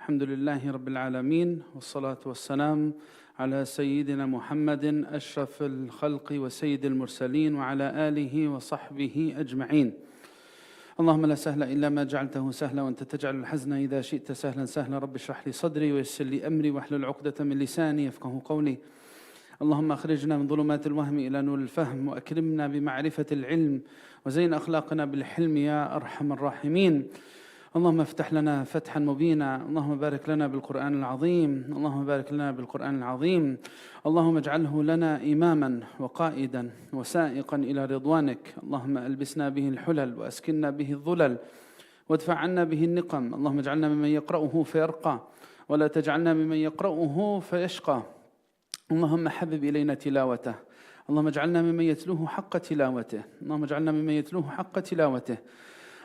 الحمد لله رب العالمين والصلاة والسلام على سيدنا محمد أشرف الخلق وسيد المرسلين وعلى آله وصحبه أجمعين. اللهم لا سهل إلا ما جعلته سهلا وأنت تجعل الحزن إذا شئت سهلا سهلا. رب اشرح لي صدري ويسر لي أمري واحلل عقدة من لساني يفقه قولي. اللهم أخرجنا من ظلمات الوهم إلى نور الفهم وأكرمنا بمعرفة العلم وزين أخلاقنا بالحلم يا أرحم الراحمين. اللهم افتح لنا فتحا مبينا. اللهم بارك لنا بالقرآن العظيم. اللهم بارك لنا بالقرآن العظيم. اللهم اجعله لنا إماما وقائدا وسائقا إلى رضوانك. اللهم ألبسنا به الحلل وأسكننا به الظلل وادفع عنا به النقم. اللهم اجعلنا ممن يقرأه فيرقى ولا تجعلنا ممن يقرأه فيشقى. اللهم حبب إلينا تلاوته. اللهم اجعلنا ممن يتلوه حق تلاوته. اللهم اجعلنا ممن يتلوه حق تلاوته.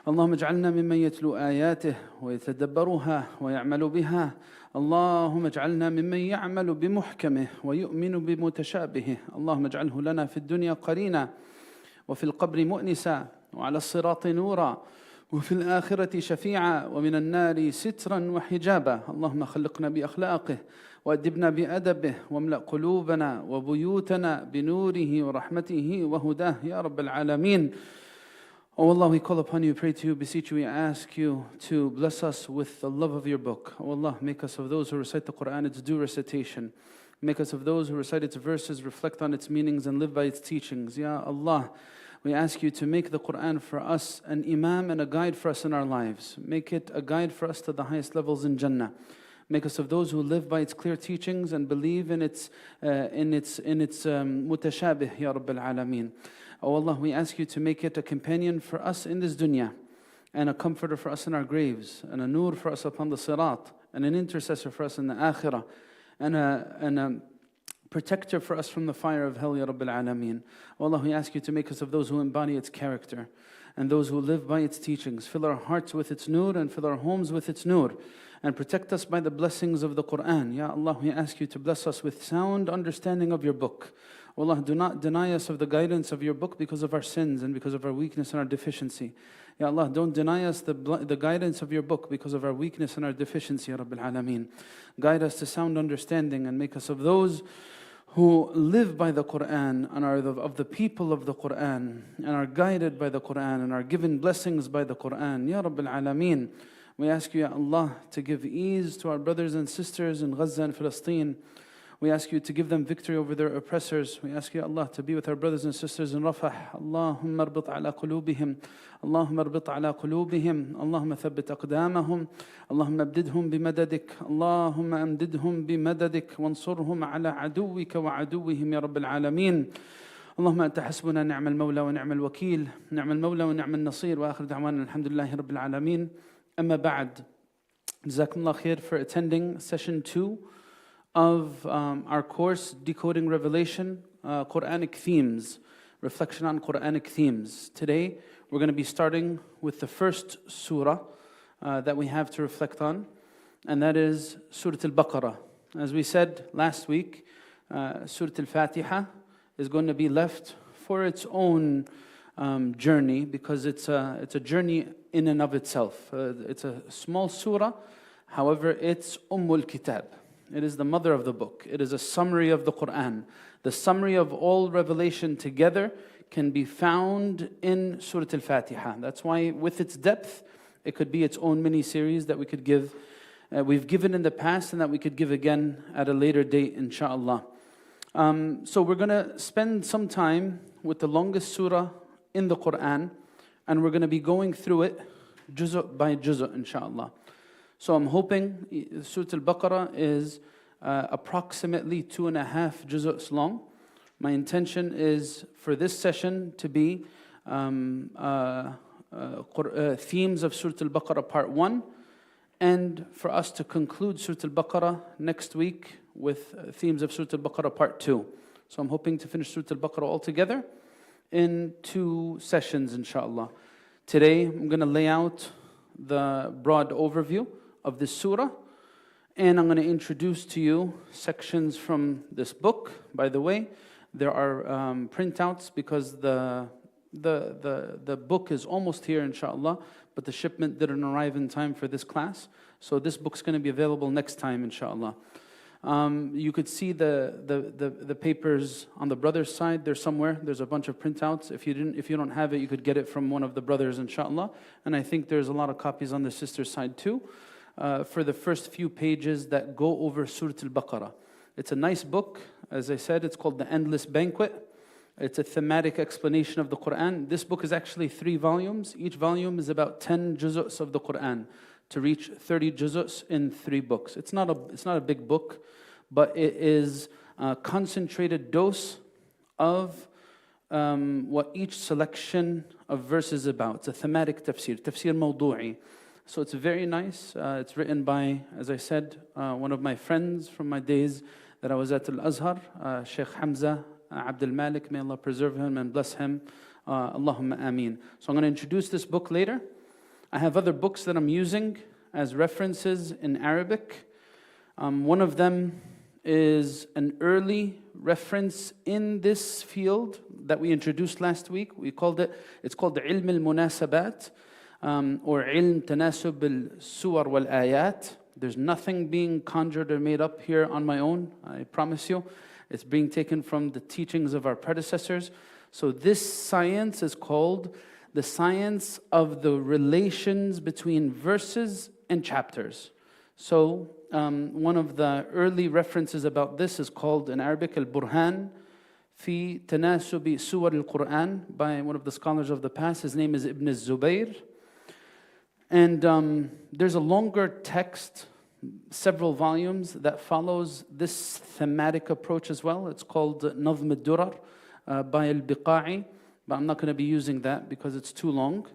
اللهم اجعلنا ممن يتلو آياته ويتدبرها ويعمل بها. اللهم اجعلنا ممن يعمل بمحكمه ويؤمن بمتشابهه. اللهم اجعله لنا في الدنيا قرينا وفي القبر مؤنسا وعلى الصراط نورا وفي الآخرة شفيعا ومن النار سترا وحجابا. اللهم خلقنا بأخلاقه وأدبنا بأدبه واملأ قلوبنا وبيوتنا بنوره ورحمته وهداه يا رب العالمين. Oh Allah, we call upon you, pray to you, beseech you, we ask you to bless us with the love of your book. Oh Allah, make us of those who recite the Quran its due recitation. Make us of those who recite its verses, reflect on its meanings and live by its teachings. Ya Allah, we ask you to make the Quran for us an imam and a guide for us in our lives. Make it a guide for us to the highest levels in Jannah. Make us of those who live by its clear teachings and believe in its mutashabih, Ya Rabbil Alameen. Oh Allah, we ask you to make it a companion for us in this dunya, and a comforter for us in our graves, and a nur for us upon the sirat, and an intercessor for us in the akhirah, and a protector for us from the fire of hell, Ya Rabbil Alameen. Oh Allah, we ask you to make us of those who embody its character, and those who live by its teachings. Fill our hearts with its nur, and fill our homes with its nur, and protect us by the blessings of the Quran. Ya Allah, we ask you to bless us with sound understanding of your book. Oh Allah, do not deny us of the guidance of your book because of our sins and because of our weakness and our deficiency. Ya Allah, don't deny us the guidance of your book because of our weakness and our deficiency, Ya Rabbil Alameen. Guide us to sound understanding and make us of those who live by the Quran and are of the people of the Quran and are guided by the Quran and are given blessings by the Quran. Ya Rabbil Alameen. We ask you, Ya Allah, to give ease to our brothers and sisters in Gaza and Palestine. We ask you to give them victory over their oppressors. We ask you, Allah, to be with our brothers and sisters in Rafah. Allahumma arbit ala qulubihim. Allahumma arbit ala qulubihim. Allahumma thabbit aqdamahum. Allahumma abdidhum bimadadik. Allahumma amdidhum bimadadik. Wansurhum ala aduwika wa aduwihim ya Rabbil Alameen. اللهم أنت حسبنا نعم المولى ونعم الوكيل نعم المولى ونعم النصير وآخر دعوانا الحمد لله رب العالمين. أما بعد, Jazakumullah khair for attending session 2 of our course, Decoding Revelation, Quranic Themes, Reflection on Quranic Themes. Today, we're going to be starting with the first surah that we have to reflect on, and that is Surah Al-Baqarah. As we said last week, Surah Al-Fatiha is going to be left for its own journey because it's a journey in and of itself. It's a small surah, however, it's Ummul Kitab. It is the mother of the book. It is a summary of the Quran. The summary of all revelation together can be found in Surah Al-Fatiha. That's why with its depth, it could be its own mini-series that we could give. We've given in the past and that we could give again at a later date, inshaAllah. So we're going to spend some time with the longest surah in the Quran, and we're going to be going through it juz' by juz', inshaAllah. So I'm hoping Surah Al-Baqarah is approximately 2.5 juz' long. My intention is for this session to be themes of Surah Al-Baqarah part 1, and for us to conclude Surah Al-Baqarah next week with themes of Surah Al-Baqarah part 2. So I'm hoping to finish Surah Al-Baqarah altogether in 2 sessions, inshallah. Today I'm going to lay out the broad overview of this surah, and I'm going to introduce to you sections from this book. By the way, there are printouts because the book is almost here, inshallah, but the shipment didn't arrive in time for this class. So this book's going to be available next time, inshallah. You could see the papers on the brother's side. They're somewhere. There's a bunch of printouts. If you don't have it, you could get it from one of the brothers, inshallah. And I think there's a lot of copies on the sister's side too, for the first few pages that go over Surat Al-Baqarah. It's a nice book. As I said, it's called The Endless Banquet. It's a thematic explanation of the Quran. This book is actually 3 volumes. Each volume is about 10 juz's of the Quran, to reach 30 juz's in 3 books. It's not a big book, but it is a concentrated dose of what each selection of verses is about. It's a thematic tafsir mawdu'i. So it's very nice. It's written by, as I said, one of my friends from my days that I was at Al-Azhar, Shaykh Hamza Abdul Malik. May Allah preserve him and bless him. Allahumma ameen. So I'm going to introduce this book later. I have other books that I'm using as references in Arabic. One of them is an early reference in this field that we introduced last week. It's called the Ilm al-Munasabat, or Ilm Tanasub al-Suwar wal-Ayat. There's nothing being conjured or made up here on my own, I promise you. It's being taken from the teachings of our predecessors. So this science is called the science of the relations between verses and chapters. So one of the early references about this is called in Arabic Al-Burhan fi Tanasubi Suwar al-Quran, by one of the scholars of the past. His name is Ibn al-Zubayr. And there's a longer text, several volumes, that follows this thematic approach as well. It's called Nazm al-Durar by Al-Baqarah, but I'm not going to be using that because it's too long.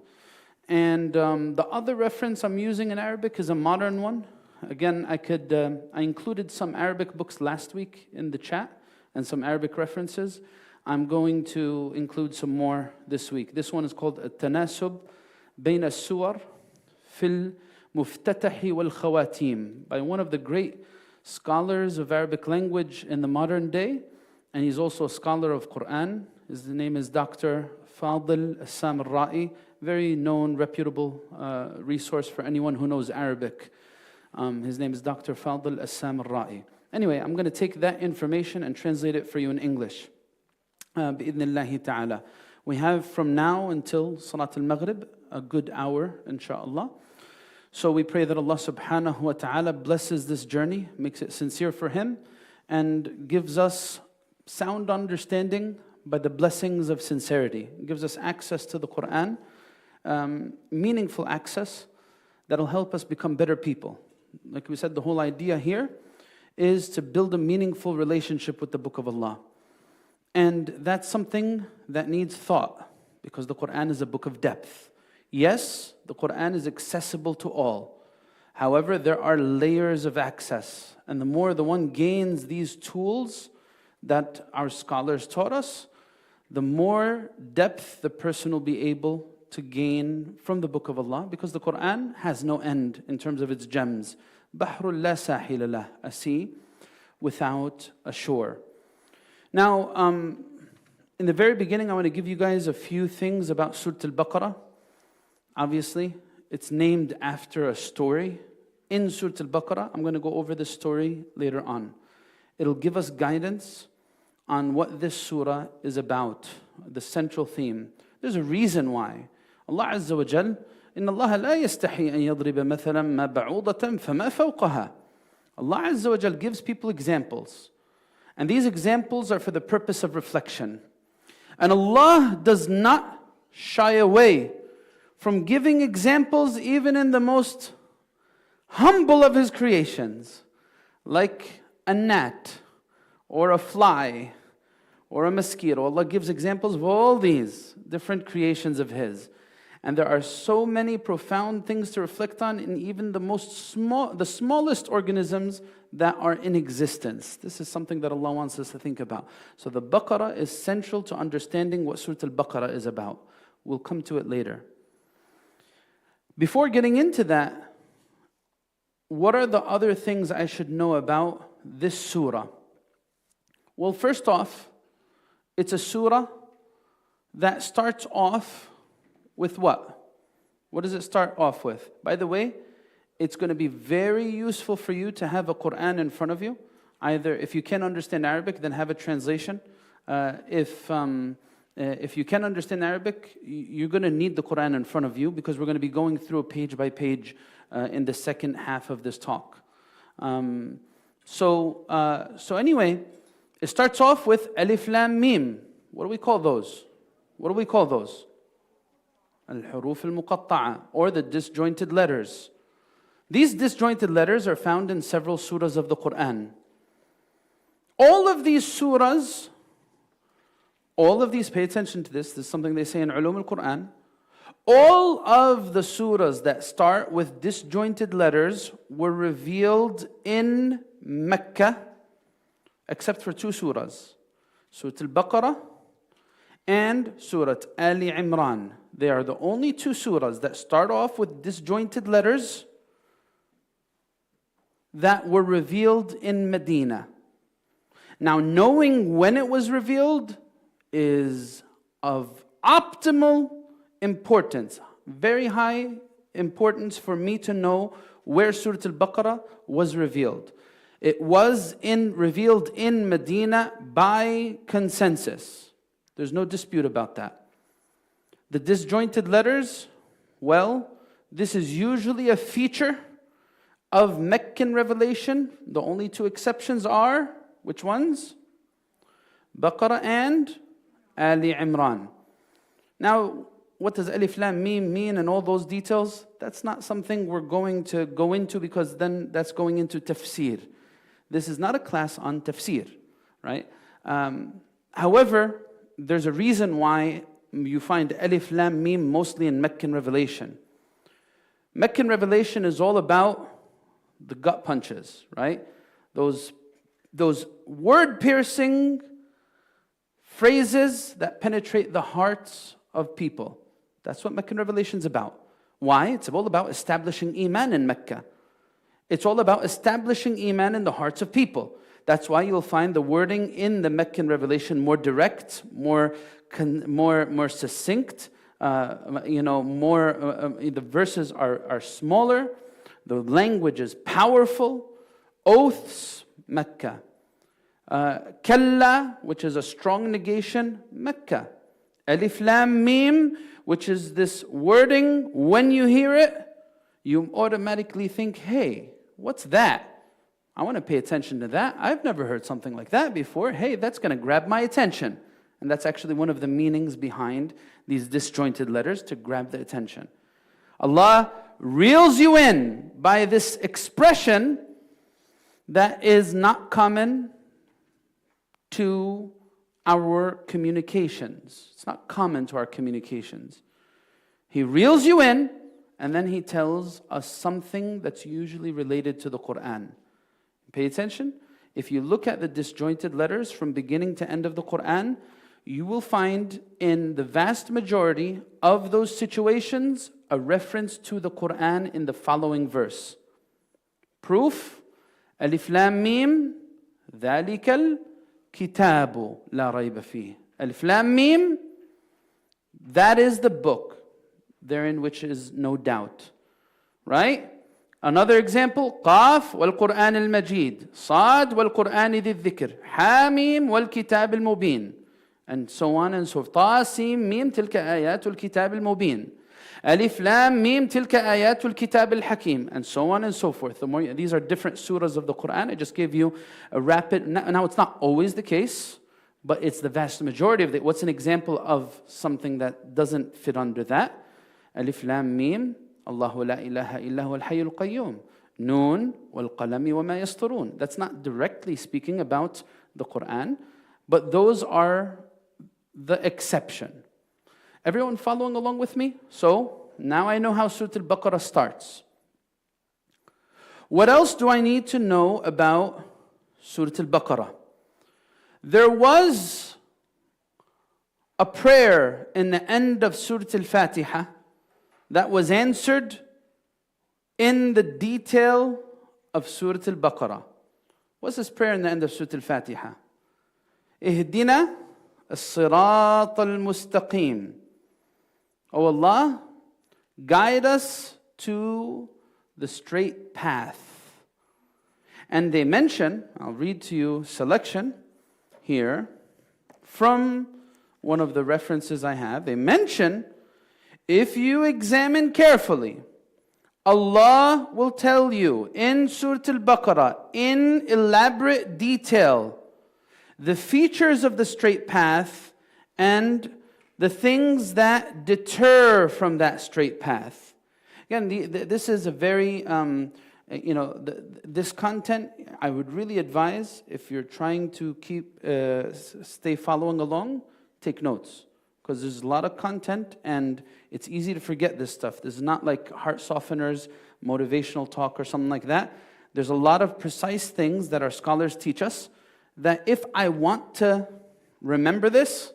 And the other reference I'm using in Arabic is a modern one. Again, I included some Arabic books last week in the chat and some Arabic references. I'm going to include some more this week. This one is called At-Tanasub Bayn As-Suwar Fil Muftatahi Wal Khawatim, by one of the great scholars of Arabic language in the modern day, and he's also a scholar of Quran. His name is Dr. Fadl Assam al-Ra'i, very known, reputable resource for anyone who knows Arabic. His name is Dr. Fadl Assam al-Ra'i. Anyway, I'm going to take that information and translate it for you in English. Bi'idhnillahi ta'ala. We have from now until Salat al-Maghrib a good hour, inshaAllah. So we pray that Allah subhanahu wa ta'ala blesses this journey, makes it sincere for Him, and gives us sound understanding by the blessings of sincerity. Gives us access to the Quran, meaningful access that'll help us become better people. Like we said, the whole idea here is to build a meaningful relationship with the Book of Allah. And that's something that needs thought, because the Quran is a book of depth. Yes, the Quran is accessible to all. However, there are layers of access. And the more the one gains these tools that our scholars taught us, the more depth the person will be able to gain from the Book of Allah, because the Quran has no end in terms of its gems. Bahrul la sahila lah, a sea without a shore. Now, in the very beginning, I want to give you guys a few things about Surat Al-Baqarah. Obviously, it's named after a story. In Surat Al-Baqarah, I'm going to go over this story later on. It'll give us guidance on what this surah is about, the central theme. There's a reason why. Allah Azza wa Jal, إِنَّ اللَّهَ لَا يَسْتَحِي أَن يَضْرِبَ مَثَلًا مَا بَعُوضَةً فَمَا فَوْقَهَا. Allah Azza wa Jal gives people examples. And these examples are for the purpose of reflection. And Allah does not shy away from giving examples even in the most humble of His creations, like a gnat, or a fly, or a mosquito. Allah gives examples of all these different creations of His. And there are so many profound things to reflect on in even the smallest organisms that are in existence. This is something that Allah wants us to think about. So the Baqarah is central to understanding what Surah Al-Baqarah is about. We'll come to it later. Before getting into that, what are the other things I should know about this surah? Well, first off, it's a surah that starts off with what? What does it start off with? By the way, it's going to be very useful for you to have a Quran in front of you. Either if you can understand Arabic, then have a translation. If you can understand Arabic, you're going to need the Quran in front of you because we're going to be going through page by page in the second half of this talk. So anyway, it starts off with Alif Lam Mim. What do we call those? What do we call those? Al-Huruf al-Muqatta'a, or the disjointed letters. These disjointed letters are found in several surahs of the Quran. All of these surahs, pay attention to this is something they say in Ulum al-Quran. All of the surahs that start with disjointed letters were revealed in Mecca, except for two surahs. Surah Al-Baqarah and Surat Ali Imran. They are the only two surahs that start off with disjointed letters that were revealed in Medina. Now, knowing when it was revealed is of optimal importance, very high importance for me to know where Surah Al-Baqarah was revealed. It was revealed in Medina by consensus. There's no dispute about that. The disjointed letters, well, this is usually a feature of Meccan revelation. The only two exceptions are, which ones? Baqarah and Ali Imran. Now, what does Alif Lam Mim mean and all those details? That's not something we're going to go into because then that's going into tafsir. This is not a class on tafsir, right? However, there's a reason why you find Alif Lam Mim mostly in Meccan revelation. Meccan revelation is all about the gut punches, right? Those word-piercing phrases that penetrate the hearts of people. That's what Meccan revelation is about. Why? It's all about establishing Iman in Mecca. It's all about establishing Iman in the hearts of people. That's why you'll find the wording in the Meccan revelation more direct, more succinct. The verses are smaller. The language is powerful. Oaths, Mecca. Kalla, which is a strong negation, Mecca. Alif Lam Mim, which is this wording, when you hear it, you automatically think, hey, what's that? I want to pay attention to that. I've never heard something like that before. Hey, that's going to grab my attention. And that's actually one of the meanings behind these disjointed letters, to grab the attention. Allah reels you in by this expression that is not common to our communications. It's not common to our communications. He reels you in, and then He tells us something that's usually related to the Quran. Pay attention. If you look at the disjointed letters from beginning to end of the Quran, you will find in the vast majority of those situations a reference to the Quran in the following verse. Proof, Alif Lam Mim, ذَلِكَ الْكِتَابُ لَا رَيْبَ فِيهِ. Alif Lam Mim, that is the book, therein which is no doubt. Right? Another example, Qaf wal-Qur'an al-Majid, Sad wal-Qur'an dhi-dhikr, Hamim wal-Kitab al-Mubin, and so on and so forth. Ta, Sim, Mim, tilka ayatul kitab al-Mubin. Alif, Lam, Mim, tilka ayatul kitab al-Hakim, and so on and so forth. These are different surahs of the Qur'an. I just gave you a rapid, now it's not always the case, but it's the vast majority of it. What's an example of something that doesn't fit under that? Alif, Lam, Mim, Allahu la ilaha illa huwa al-hayyul qayyum. Noon wal qalami wa ma yasturun. That's not directly speaking about the Quran, but those are the exception. Everyone following along with me? So, now I know how Surah Al-Baqarah starts. What else do I need to know about Surah Al-Baqarah? There was a prayer in the end of Surah Al-Fatiha that was answered in the detail of Surah Al-Baqarah. What's this prayer in the end of Surah Al-Fatiha? Ihdina as-sirat al-mustaqim. Oh Allah, guide us to the straight path. And they mention, I'll read to you selection here from one of the references I have. They mention, if you examine carefully, Allah will tell you in Surah Al-Baqarah, in elaborate detail, the features of the straight path and the things that deter from that straight path. Again, this is a very, this content, I would really advise, if you're trying to stay following along, take notes. Because there's a lot of content and it's easy to forget this stuff. This is not like heart softeners, motivational talk or something like that. There's a lot of precise things that our scholars teach us that if I want to remember this,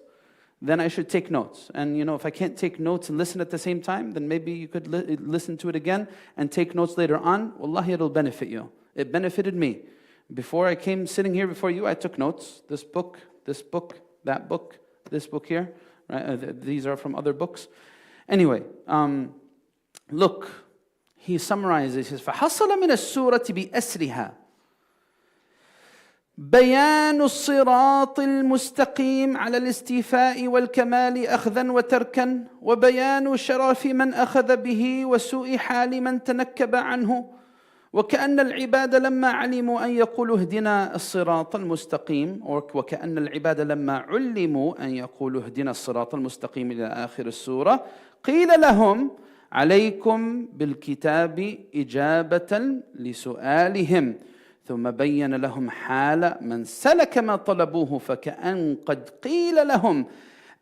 then I should take notes. And if I can't take notes and listen at the same time, then maybe you could listen to it again and take notes later on. Wallahi, it'll benefit you. It benefited me. Before I came sitting here before you, I took notes. This book, that book, this book here. Right? These are from other books. Anyway, look, he summarizes. He says, فَحَصَلَ مِنَ السُّورَةِ بِأَسْرِهَا بيان الصراط المستقيم على الاستيفاء والكمال أخذا وتركا وبيان شرف من أخذ به وسوء حال من تنكب عنه وكأن العباد لما علموا أن يقولوا اهدنا الصراط المستقيم وكأن العباد لما علموا أن يقولوا اهدنا الصراط المستقيم إلى آخر السورة قيل لهم عليكم بالكتاب إجابة لسؤالهم ثم بين لهم حال من سلك ما طلبوه فكأن قد قيل لهم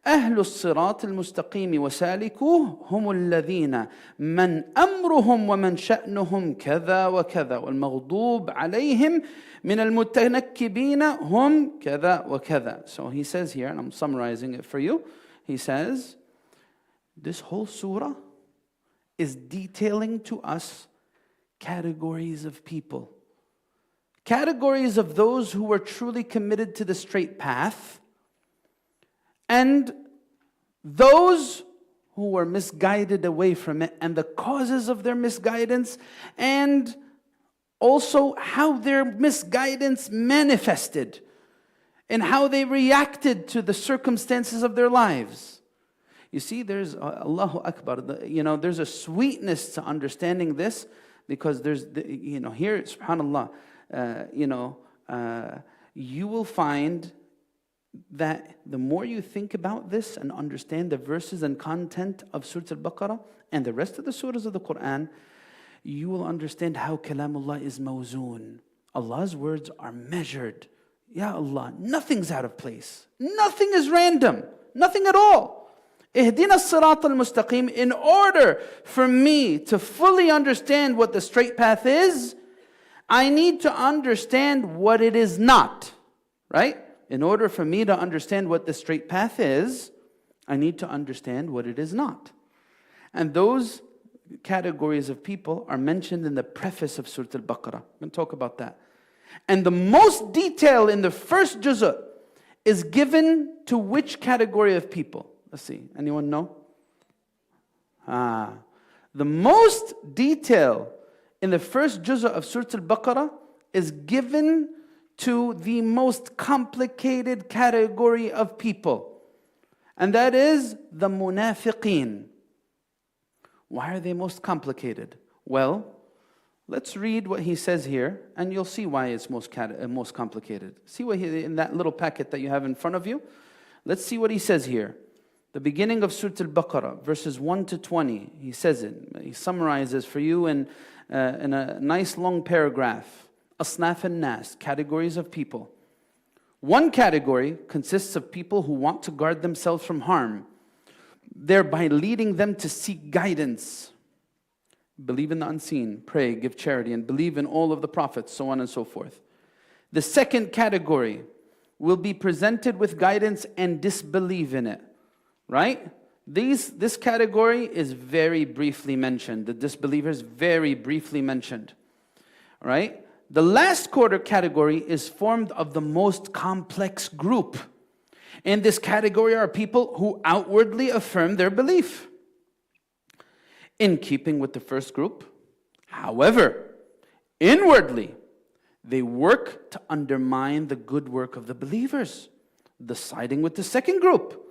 أهل الصراط المستقيم وسالكوه هم الذين من أمرهم ومن شأنهم كذا وكذا والمغضوب عليهم من المتنكبين هم كذا وكذا. So he says here, and I'm summarizing it for you, he says, this whole surah is detailing to us categories of people. Categories of those who were truly committed to the straight path, and those who were misguided away from it, and the causes of their misguidance, and also how their misguidance manifested, and how they reacted to the circumstances of their lives. You see, there's Allahu Akbar, there's a sweetness to understanding this, because there's, here, subhanAllah, you will find that the more you think about this and understand the verses and content of Surah Al-Baqarah and the rest of the surahs of the Quran, you will understand how Kalamullah is mawzoon. Allah's words are measured. Ya Allah, nothing's out of place. Nothing is random. Nothing at all. Ihdina as-sirat al-mustaqim. In order for me to fully understand what the straight path is, I need to understand what it is not, right? In order for me to understand what the straight path is, I need to understand what it is not. And those categories of people are mentioned in the preface of Surah Al-Baqarah. I'm going to talk about that. And the most detail in the first juz'ah is given to which category of people? Let's see, anyone know? The most detail in the first juz'ah of Surah Al-Baqarah is given to the most complicated category of people. And that is the munafiqeen. Why are they most complicated? Well, let's read what he says here, and you'll see why it's most complicated. See what in that little packet that you have in front of you. Let's see what he says here. The beginning of Surah Al-Baqarah, verses 1 to 20. He says it. He summarizes for you in a nice long paragraph. Asnaf an-nas, categories of people. One category consists of people who want to guard themselves from harm, thereby leading them to seek guidance. Believe in the unseen, pray, give charity, and believe in all of the prophets, so on and so forth. The second category will be presented with guidance and disbelieve in it. Right? This category is very briefly mentioned. The disbelievers very briefly mentioned. Right? The last quarter category is formed of the most complex group. In this category are people who outwardly affirm their belief. In keeping with the first group, However, inwardly, they work to undermine the good work of the believers, siding with the second group.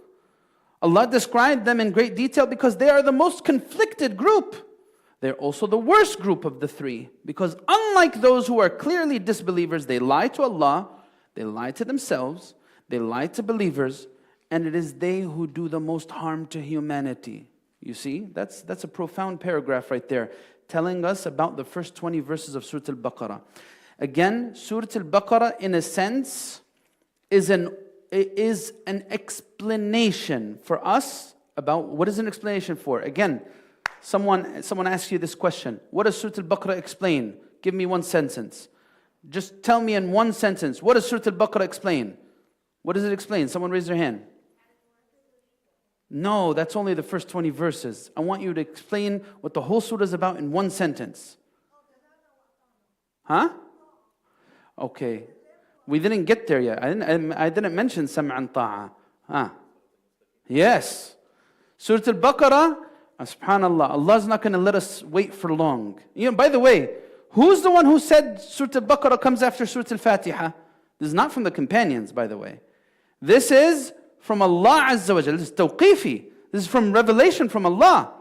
Allah described them in great detail because they are the most conflicted group. They're also the worst group of the three, because unlike those who are clearly disbelievers, they lie to Allah, they lie to themselves, they lie to believers, and it is they who do the most harm to humanity. You see, that's a profound paragraph right there, telling us about the first 20 verses of Surah Al-Baqarah. Again, Surah Al-Baqarah, in a sense, is an explanation for us about, what is an explanation for? Again, someone asks you this question, what does Surah Al-Baqarah explain? Give me one sentence. Just tell me in one sentence, what does Surah Al-Baqarah explain? What does it explain? Someone raise their hand. No, that's only the first 20 verses. I want you to explain what the whole surah is about in one sentence. Huh? Okay. We didn't get there yet. I didn't mention sam'an ta'a. Yes. Surah Al-Baqarah, subhanallah, Allah's not going to let us wait for long. You know, by the way, who's the one who said Surah Al-Baqarah comes after Surah Al-Fatiha? This is not from the companions, by the way. This is from Allah Azza wa Jalla. This is tawqifi. This is from revelation from Allah.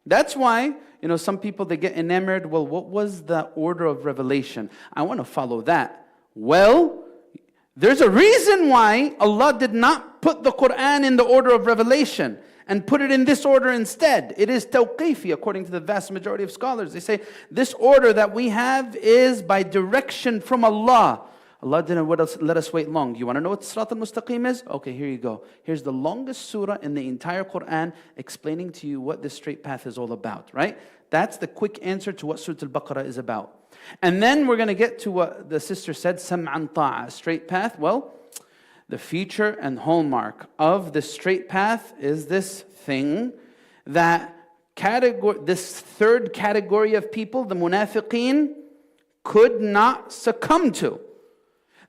That's why, you know, some people, they get enamored. Well, what was the order of revelation? I want to follow that. Well, there's a reason why Allah did not put the Quran in the order of revelation and put it in this order instead. It is tawqifi, according to the vast majority of scholars. They say this order that we have is by direction from Allah. Allah didn't let us wait long. You want to know what Surat al-Mustaqim is? Okay, here you go. Here's the longest surah in the entire Quran explaining to you what this straight path is all about, right? That's the quick answer to what Surah Al-Baqarah is about. And then we're going to get to what the sister said, sam'an ta'a, straight path. Well, the feature and hallmark of the straight path is this thing that this third category of people, the munafiqeen, could not succumb to.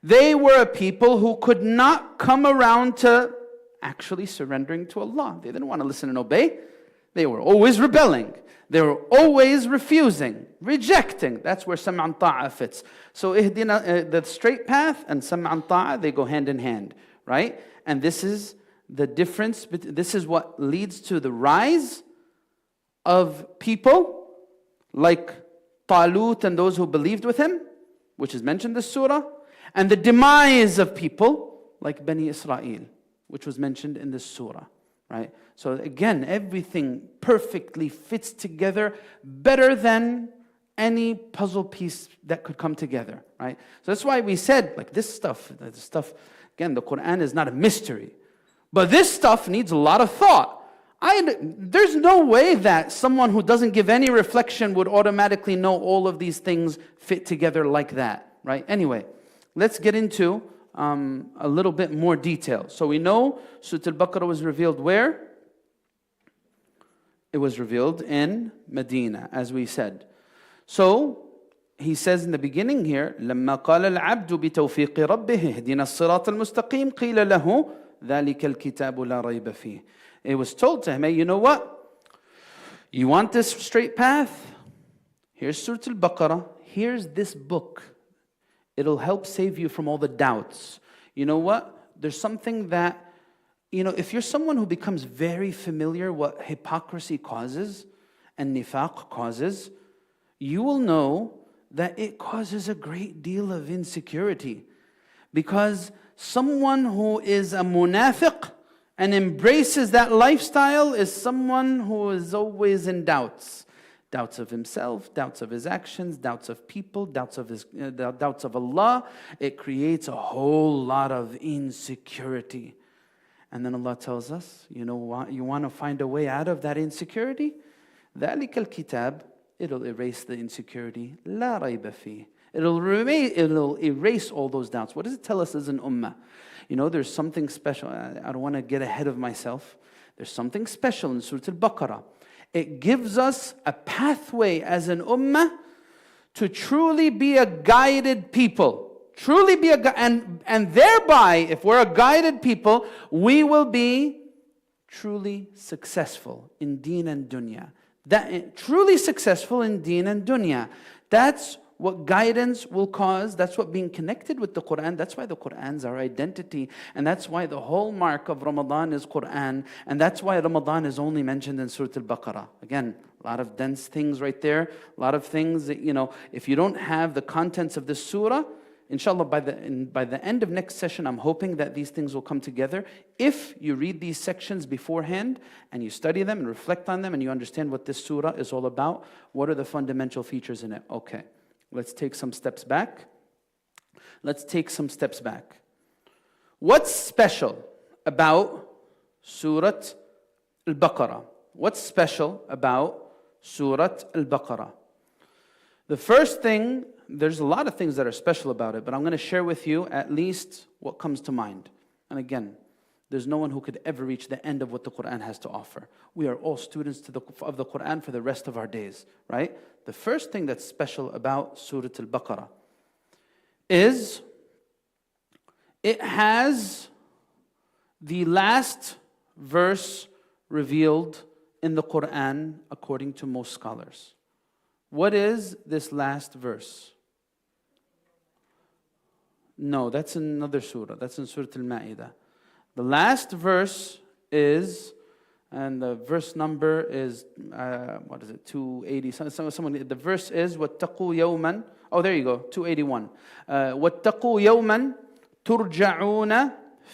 They were a people who could not come around to actually surrendering to Allah. They didn't want to listen and obey. They were always rebelling. They were always refusing, rejecting. That's where sam'an ta'a fits. So the straight path and sam'an ta'a, they go hand in hand, right? And this is the difference. This is what leads to the rise of people like Talut and those who believed with him, which is mentioned in this surah, and the demise of people like Bani Israel, which was mentioned in this surah, right? So again, everything perfectly fits together better than any puzzle piece that could come together, right? So that's why we said, like this stuff, again, the Quran is not a mystery. But this stuff needs a lot of thought. There's no way that someone who doesn't give any reflection would automatically know all of these things fit together like that, right? Anyway, let's get into a little bit more detail. So we know Surah Al-Baqarah was revealed where? It was revealed in Medina, as we said. So he says in the beginning here, لما قال العبد بتوفيق ربه اهدنا الصراط المستقيم قيل له ذلك الكتاب لا ريب فيه. It was told to him, hey, you know what? You want this straight path? Here's Surah Al-Baqarah. Here's this book. It'll help save you from all the doubts. You know what? There's something that, you know, if you're someone who becomes very familiar what hypocrisy causes and nifaq causes, you will know that it causes a great deal of insecurity. Because someone who is a munafiq and embraces that lifestyle is someone who is always in doubts. Doubts of himself, doubts of his actions, doubts of people, doubts of Allah. It creates a whole lot of insecurity. And then Allah tells us, you know what? You want to find a way out of that insecurity? ذَلِكَ الْكِتَابِ, it'll erase the insecurity. لَا رَيْبَ فِيهِ. It'll erase all those doubts. What does it tell us as an ummah? You know, there's something special. I don't want to get ahead of myself. There's something special in Surah Al-Baqarah. It gives us a pathway as an ummah to truly be a guided people. Truly be and thereby, if we're a guided people, we will be truly successful in deen and dunya. That truly successful in deen and dunya. That's what guidance will cause. That's what being connected with the Quran. That's why the Quran's our identity. And that's why the hallmark of Ramadan is Quran. And that's why Ramadan is only mentioned in Surah Al-Baqarah. Again, a lot of dense things right there. A lot of things that, if you don't have the contents of this surah, inshallah, by the end of next session, I'm hoping that these things will come together. If you read these sections beforehand and you study them and reflect on them and you understand what this surah is all about, what are the fundamental features in it? Okay, let's take some steps back. What's special about Surat Al-Baqarah? What's special about Surat Al-Baqarah? The first thing, there's a lot of things that are special about it, but I'm going to share with you at least what comes to mind. And again, there's no one who could ever reach the end of what the Quran has to offer. We are all students of the Quran for the rest of our days, right? The first thing that's special about Surah Al-Baqarah is it has the last verse revealed in the Quran according to most scholars. What is this last verse? No, that's in another surah. That's in Surah Al-Ma'idah. The last verse is, and the verse number is, 280. The verse is, وَاتَّقُوا يَوْمًا. Oh, there you go, 281. وَاتَّقُوا يَوْمًا تُرْجَعُونَ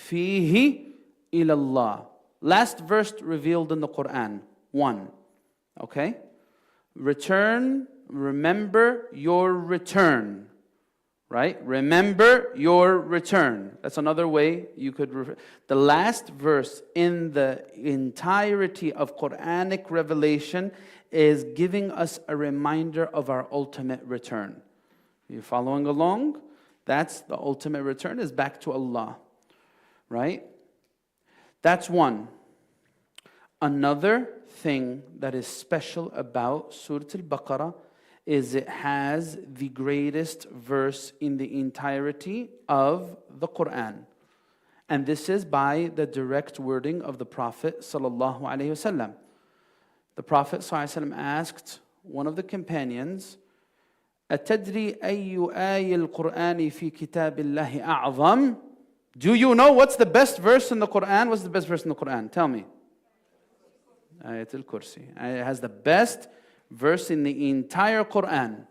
فِيهِ إِلَى اللَّهِ. Last verse revealed in the Quran. 1. Okay? Return, remember your return. Right? Remember your return. That's another way you could... The last verse in the entirety of Quranic revelation is giving us a reminder of our ultimate return. You following along? That's the ultimate return, is back to Allah. Right? That's one. Another thing that is special about Surah Al-Baqarah is it has the greatest verse in the entirety of the Quran. And this is by the direct wording of the Prophet sallallahu alaihi wasallam. The Prophet sallallahu alaihi wasallam asked one of the companions, أَتَدْرِي أَيُّ آيِ الْقُرْآنِ فِي كِتَابِ اللَّهِ أَعْظَمُ? Do you know what's the best verse in the Quran? What's the best verse in the Quran? Tell me. Ayatul Kursi. It has the best verse in the entire Quran,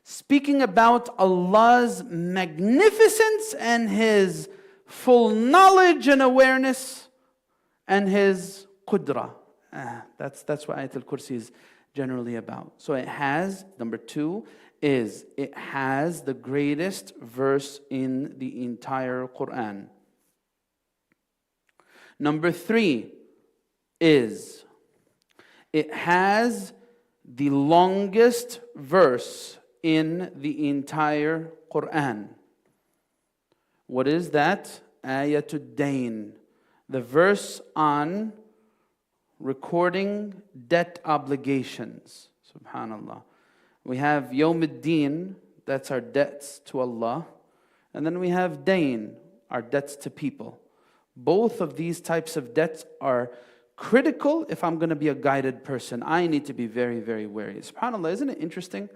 speaking about Allah's magnificence and His full knowledge and awareness and His qudra. That's what Ayatul Kursi is generally about. So it has, number 2, is it has the greatest verse in the entire Quran. Number 3 is it has the longest verse in the entire Quran. What is that? Ayatul Dain, the verse on recording debt obligations. Subhanallah. We have Yawm ad-Din, that's our debts to Allah. And then we have Dain, our debts to people. Both of these types of debts are critical if I'm going to be a guided person. I need to be very, very wary. SubhanAllah, isn't it interesting?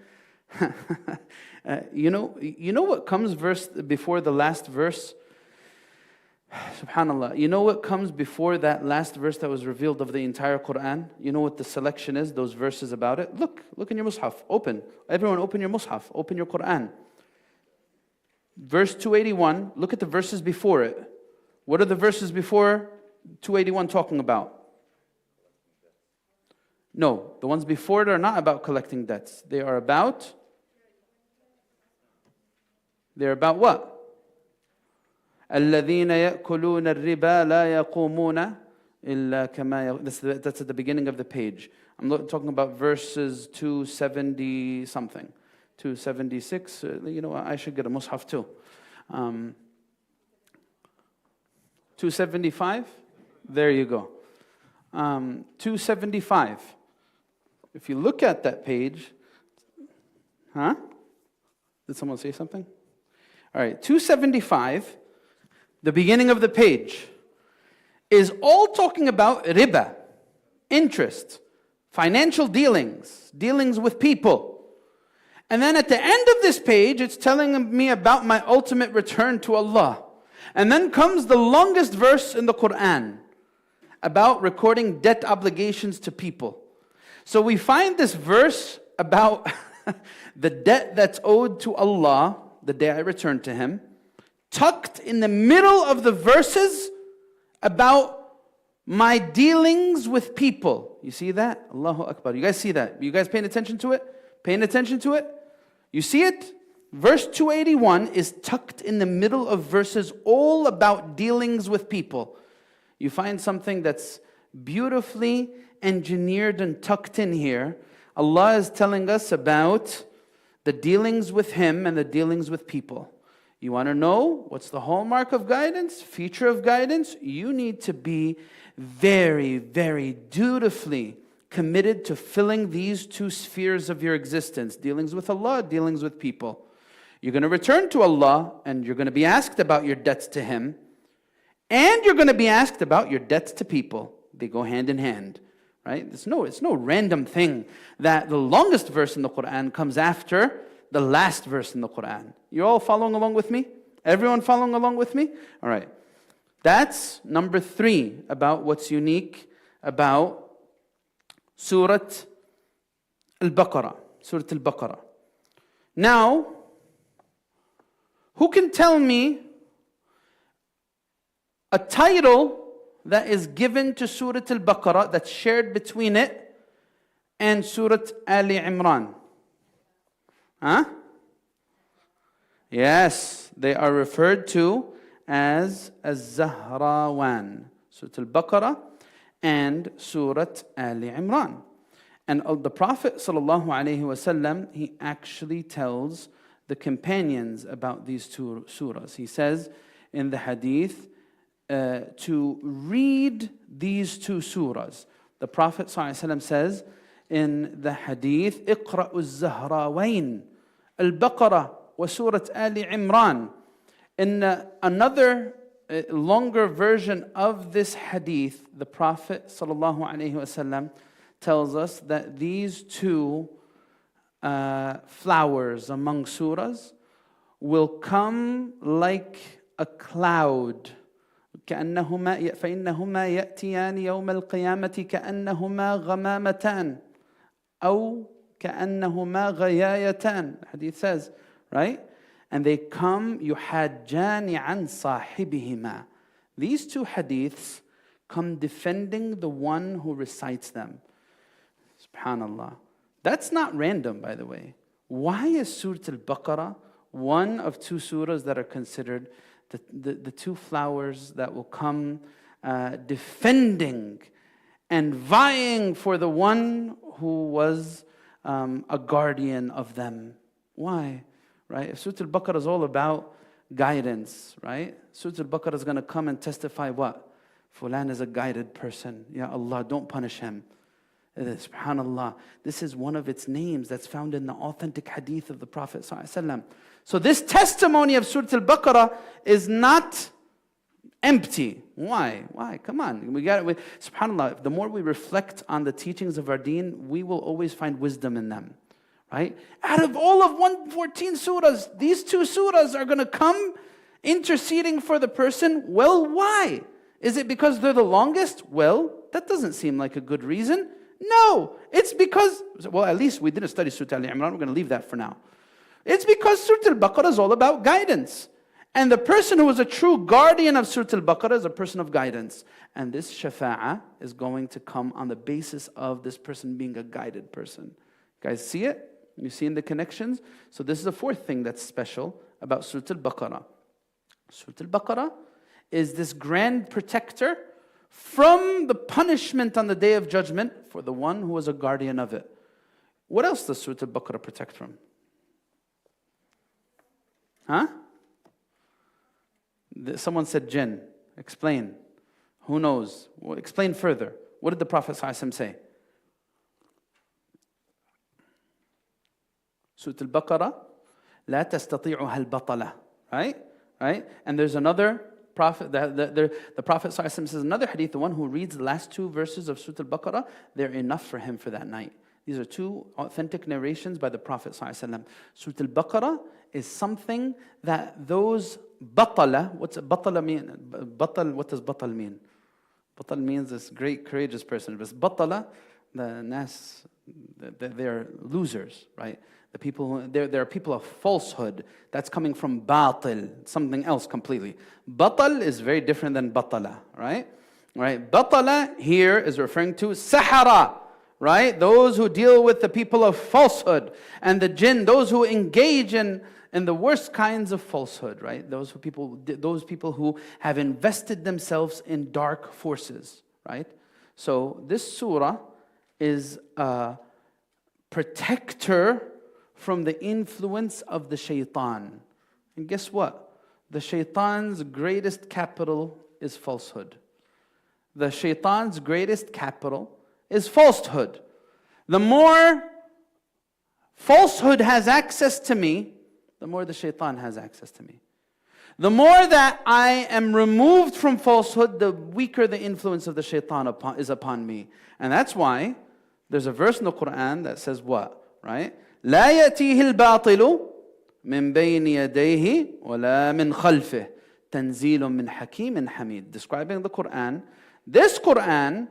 You know what comes before the last verse? SubhanAllah. You know what comes before that last verse that was revealed of the entire Quran? You know what the selection is, those verses about it? Look in your Mus'haf. Open. Everyone open your Mus'haf. Open your Quran. Verse 281, look at the verses before it. What are the verses before 281 talking about? No, the ones before it are not about collecting debts. They're about what? الَّذِينَ يَأْكُلُونَ الرِّبَا لَا يَقُومُونَ إِلَّا كَمَا. That's at the beginning of the page. I'm talking about verses 270 something. 276. I should get a Mus'haf too. 275. There you go. 275. If you look at that page, Did someone say something? All right, 275, the beginning of the page, is all talking about riba, interest. financial dealings, dealings with people. And then at the end of this page, it's telling me about my ultimate return to Allah. And then comes the longest verse in the Quran about recording debt obligations to people. So we find this verse about the debt that's owed to Allah the day I return to Him, tucked in the middle of the verses about my dealings with people. You see that? Allahu Akbar. You guys see that? You guys paying attention to it? Paying attention to it? You see it? Verse 281 is tucked in the middle of verses all about dealings with people. You find something that's beautifully engineered and tucked in here. Allah is telling us about the dealings with Him and the dealings with people. You want to know what's the hallmark of guidance, feature of guidance? You need to be very, very dutifully committed to filling these two spheres of your existence. Dealings with Allah, dealings with people. You're going to return to Allah and you're going to be asked about your debts to Him. And you're going to be asked about your debts to people. They go hand in hand. Right? It's no random thing that the longest verse in the Quran comes after the last verse in the Quran. You're all following along with me? Everyone following along with me? All right. That's number 3 about what's unique about Surat Al-Baqarah. Surat Al-Baqarah. Now, who can tell me a title that is given to Surah Al-Baqarah that's shared between it and Surah Ali Imran? Huh? Yes, they are referred to as Az-Zahrawan. Surah Al-Baqarah and Surah Ali Imran. And the Prophet ﷺ, he actually tells the companions about these two surahs. He says in the hadith, to read these two surahs. The Prophet ﷺ says in the hadith, اقرأوا الزهراوين البقرة وسورة آل عمران. In another longer version of this hadith, the Prophet ﷺ tells us that these two flowers among surahs will come like a cloud. فإنهما يأتيان يوم القيامة كأنهما غمامتان أو كأنهما غيايتان. The hadith says, right? And they come يحاجان عن صاحبهما. These two hadiths come defending the one who recites them. Subhanallah. That's not random, by the way. Why is Surah Al-Baqarah one of two surahs that are considered the two flowers that will come defending and vying for the one who was a guardian of them? Why? Right? If Surah Al-Baqarah is all about guidance, right? Surah Al-Baqarah is going to come and testify what? Fulan is a guided person. Ya Allah, don't punish him. Subhanallah. This is one of its names that's found in the authentic hadith of the Prophet ﷺ. So this testimony of Surah Al-Baqarah is not empty. Why? Why? Come on. Subhanallah, the more we reflect on the teachings of our deen, we will always find wisdom in them. Right? Out of all of 114 surahs, these two surahs are going to come interceding for the person. Well, why? Is it because they're the longest? Well, that doesn't seem like a good reason. No, it's because, well, at least we didn't study Surah Al-Imran. We're going to leave that for now. It's because Surah Al-Baqarah is all about guidance. And the person who is a true guardian of Surah Al-Baqarah is a person of guidance. And this shafa'ah is going to come on the basis of this person being a guided person. Guys, see it? You see in the connections? So this is the fourth thing that's special about Surah Al-Baqarah. Surah Al-Baqarah is this grand protector from the punishment on the Day of Judgment for the one who was a guardian of it. What else does Surah Al-Baqarah protect from? Huh? Someone said jinn. Explain. Who knows? Well, explain further. What did the Prophet ﷺ say? Surah Al-Baqarah, لا تستطيعها البطلة. Right? And there's another Prophet ﷺ says another hadith, the one who reads the last two verses of Surah Al-Baqarah, they're enough for him for that night. These are two authentic narrations by the Prophet ﷺ. Surah Al-Baqarah is something that those batala, what's batala mean? What does batal mean? Batal means this great courageous person. But batala, the nas, they're losers, right? The people, they're people of falsehood. That's coming from batil, something else completely. Batal is very different than batala, right? Right? Batala here is referring to sahara, right? Those who deal with the people of falsehood, and the jinn, those who engage in the worst kinds of falsehood, right? Those people who have invested themselves in dark forces, right? So this surah is a protector from the influence of the shaitan. And guess what? The shaitan's greatest capital is falsehood. The shaitan's greatest capital is falsehood. The more falsehood has access to me, the more the shaitan has access to me. The more that I am removed from falsehood, the weaker the influence of the shaitan is upon me. And that's why there's a verse in the Quran that says what? Right? لا يأتيه الباطل من بين يديه ولا من خلفه تنزيل من حكيم حميد. Describing the Quran, this Quran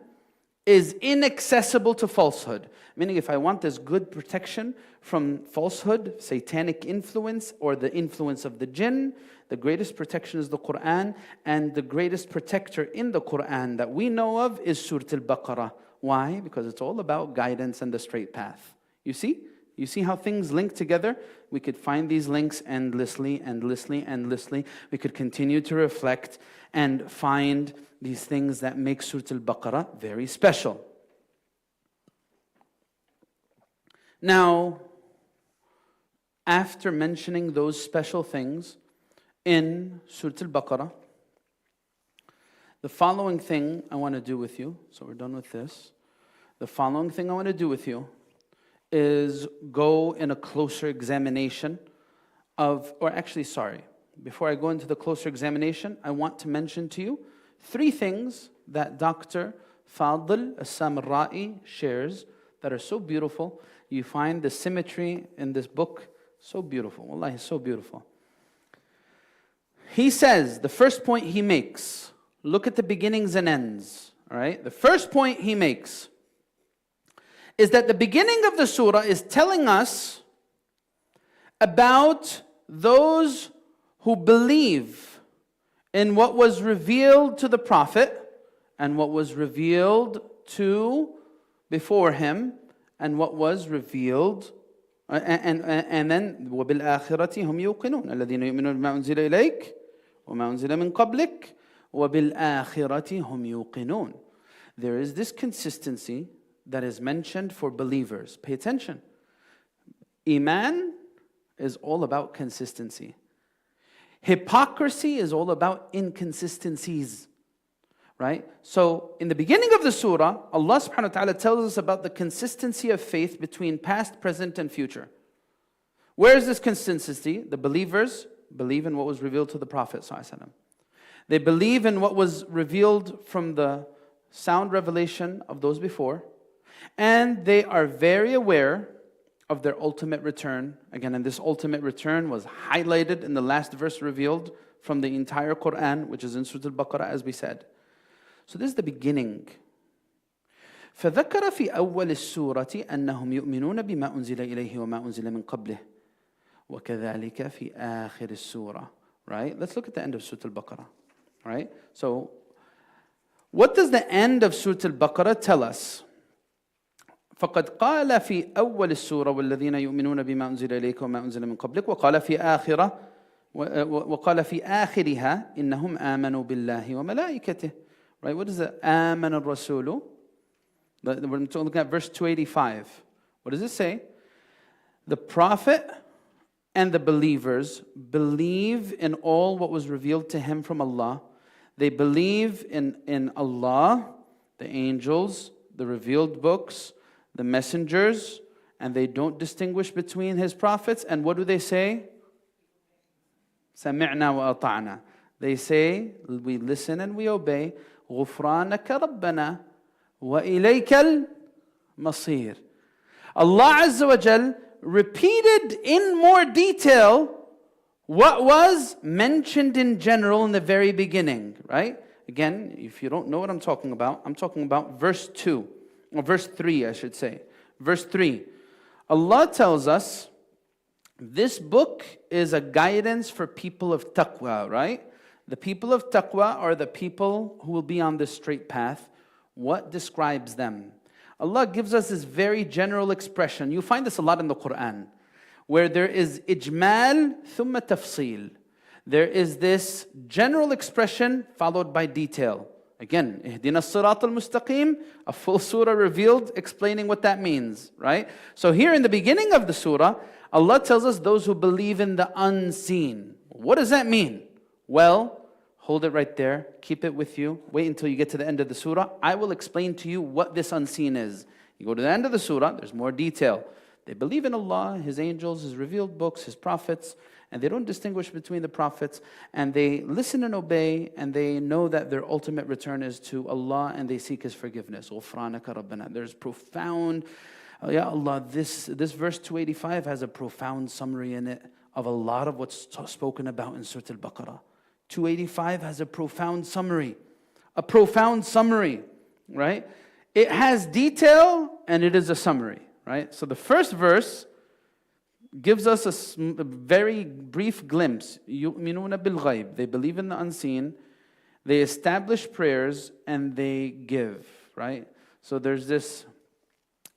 is inaccessible to falsehood. Meaning, if I want this good protection from falsehood, satanic influence, or the influence of the jinn, the greatest protection is the Quran, and the greatest protector in the Quran that we know of is Surah Al-Baqarah. Why? Because it's all about guidance and the straight path. You see? You see how things link together? We could find these links endlessly, endlessly, endlessly. We could continue to reflect and find these things that make Surah Al-Baqarah very special. Now, after mentioning those special things in Surah Al-Baqarah, the following thing I want to do with you, so we're done with this. The following thing I want to do with you is go in a closer examination of, before I go into the closer examination, I want to mention to you 3 things that Dr. Fadl As-Samra'i shares that are so beautiful. You find the symmetry in this book so beautiful. Wallahi, so beautiful. He says, the first point he makes, look at the beginnings and ends. All right? The first point he makes is that the beginning of the surah is telling us about those who believe in what was revealed to the Prophet and what was revealed to before him and what was revealed and then وَبِالْآخِرَةِ هُمْ يُوقِنُونَ الَّذِينَ يُؤْمِنُونَ بِمَا أُنزِلَ إِلَيْكَ وَمَا أُنزِلَ مِنْ قَبْلِكَ وَبِالْآخِرَةِ هُمْ يُوقِنُونَ. There is this consistency that is mentioned for believers. Pay attention. Iman is all about consistency. Hypocrisy is all about inconsistencies. Right? So, in the beginning of the surah, Allah subhanahu wa ta'ala tells us about the consistency of faith between past, present, and future. Where is this consistency? The believers believe in what was revealed to the Prophet ﷺ. They believe in what was revealed from the sound revelation of those before. And they are very aware of their ultimate return. Again, and this ultimate return was highlighted in the last verse revealed from the entire Quran, which is in Surah Al-Baqarah, as we said. So this is the beginning. فذكر في أول السورة أنهم يؤمنون بما أنزل إليه وما أنزل من قبله وكذلك في آخر السورة. Right? Let's look at the end of Surah Al-Baqarah. Right? So, what does the end of Surah Al-Baqarah tell us? فقد قال في أول السورة والذين يؤمنون بما أنزل إليك وما أنزل من قبلك وقال في آخرها إنهم آمنوا بالله وملائكته. Right? What is it? آمن الرسول. We're looking at verse 285. What does it say? The Prophet and the believers believe in all what was revealed to him from Allah. They believe in Allah, the angels, the revealed books, the messengers, and they don't distinguish between his prophets. And what do they say? سَمِعْنَا وَأَطَعْنَا. They say, we listen and we obey. غُفْرَانَكَ رَبَّنَا وَإِلَيْكَ الْمَصِيرُ. Allah Azza wa Jal repeated in more detail what was mentioned in general in the very beginning, right? Again, if you don't know what I'm talking about verse 2, or verse 3, I should say. Verse 3. Allah tells us, this book is a guidance for people of taqwa, right? The people of taqwa are the people who will be on this straight path. What describes them? Allah gives us this very general expression. You find this a lot in the Quran, where there is ijmal thumma tafsil. There is this general expression followed by detail. Again, ihdina as-sirat al-mustaqim, a full surah revealed explaining what that means, right? So here in the beginning of the surah, Allah tells us those who believe in the unseen. What does that mean? Well, hold it right there. Keep it with you. Wait until you get to the end of the surah. I will explain to you what this unseen is. You go to the end of the surah, there's more detail. They believe in Allah, His angels, His revealed books, His prophets, and they don't distinguish between the prophets, and they listen and obey, and they know that their ultimate return is to Allah, and they seek His forgiveness. غُفْرَانَكَ رَبَّنَا. There's profound, Ya Allah, this verse 285 has a profound summary in it of a lot of what's spoken about in Surah Al-Baqarah. 285 has a profound summary, right? It has detail and it is a summary, right? So the first verse gives us a very brief glimpse. يُؤْمِنُونَ بِالْغَيْبِ. They believe in the unseen, they establish prayers, and they give, right? So there's this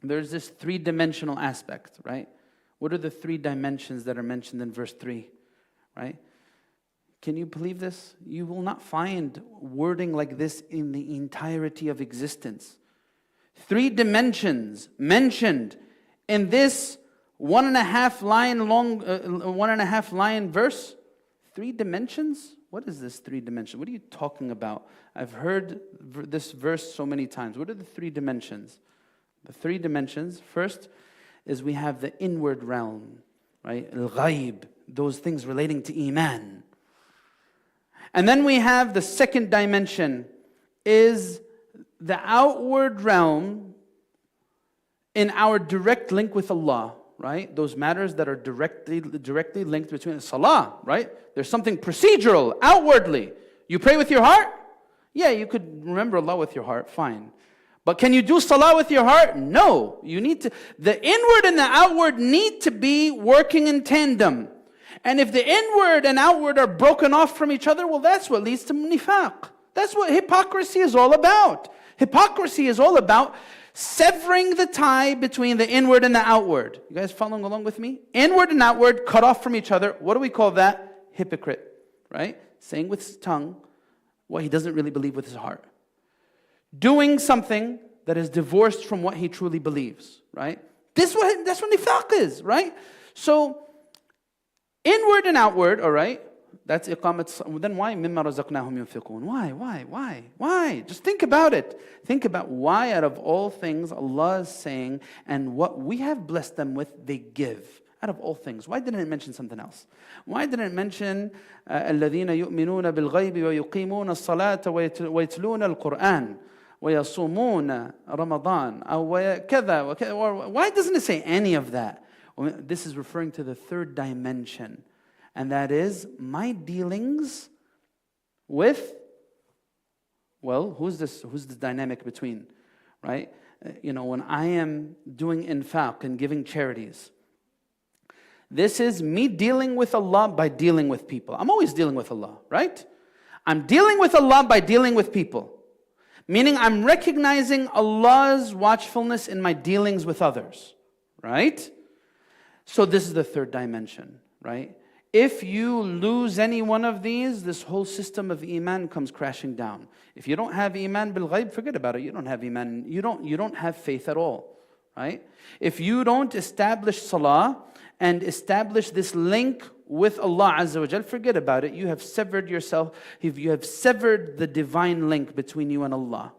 three-dimensional aspect, right? What are the three dimensions that are mentioned in verse 3, right? Can you believe this? You will not find wording like this in the entirety of existence. 3 dimensions mentioned in this 1.5 line long, 1.5 line verse. 3 dimensions? What is this 3 dimension? What are you talking about? I've heard this verse so many times. What are the 3 dimensions? The 3 dimensions, first, is we have the inward realm, right? Al-Ghaib, those things relating to Iman. And then we have the second dimension, is the outward realm in our direct link with Allah, right? Those matters that are directly linked between Salah, right? There's something procedural, outwardly. You pray with your heart? Yeah, you could remember Allah with your heart, fine. But can you do Salah with your heart? No. You need to, the inward and the outward need to be working in tandem. And if the inward and outward are broken off from each other, well, that's what leads to nifaq. That's what hypocrisy is all about. Hypocrisy is all about severing the tie between the inward and the outward. You guys following along with me? Inward and outward cut off from each other. What do we call that? Hypocrite, right? Saying with his tongue what he doesn't really believe with his heart. Doing something that is divorced from what he truly believes, right? That's what nifaq is, right? So, inward and outward, all right? That's iqamat. Then why mimma razaqnahum yunfiqun? Why? Just think about it. Think about why out of all things Allah is saying, and what we have blessed them with, they give. Out of all things. Why didn't it mention something else? Why didn't it mention الَّذِينَ يُؤْمِنُونَ بِالْغَيْبِ وَيُقِيمُونَ الصَّلَاةَ وَيَتْلُونَ الْقُرْآنَ وَيَصُومُونَ رَمَضَانَ أو كذا. Or why doesn't it say any of that? This is referring to the third dimension. And that is my dealings with, well, who's this dynamic between, right? When I am doing infaq and giving charities, this is me dealing with Allah by dealing with people. I'm always dealing with Allah, right? I'm dealing with Allah by dealing with people. Meaning I'm recognizing Allah's watchfulness in my dealings with others, right? So this is the third dimension, right? If you lose any one of these, this whole system of Iman comes crashing down. If you don't have Iman bil ghaib, forget about it. You don't have Iman. You don't have faith at all, right? If you don't establish Salah and establish this link with Allah Azza wa Jal, forget about it. You have severed yourself. You have severed the divine link between you and Allah.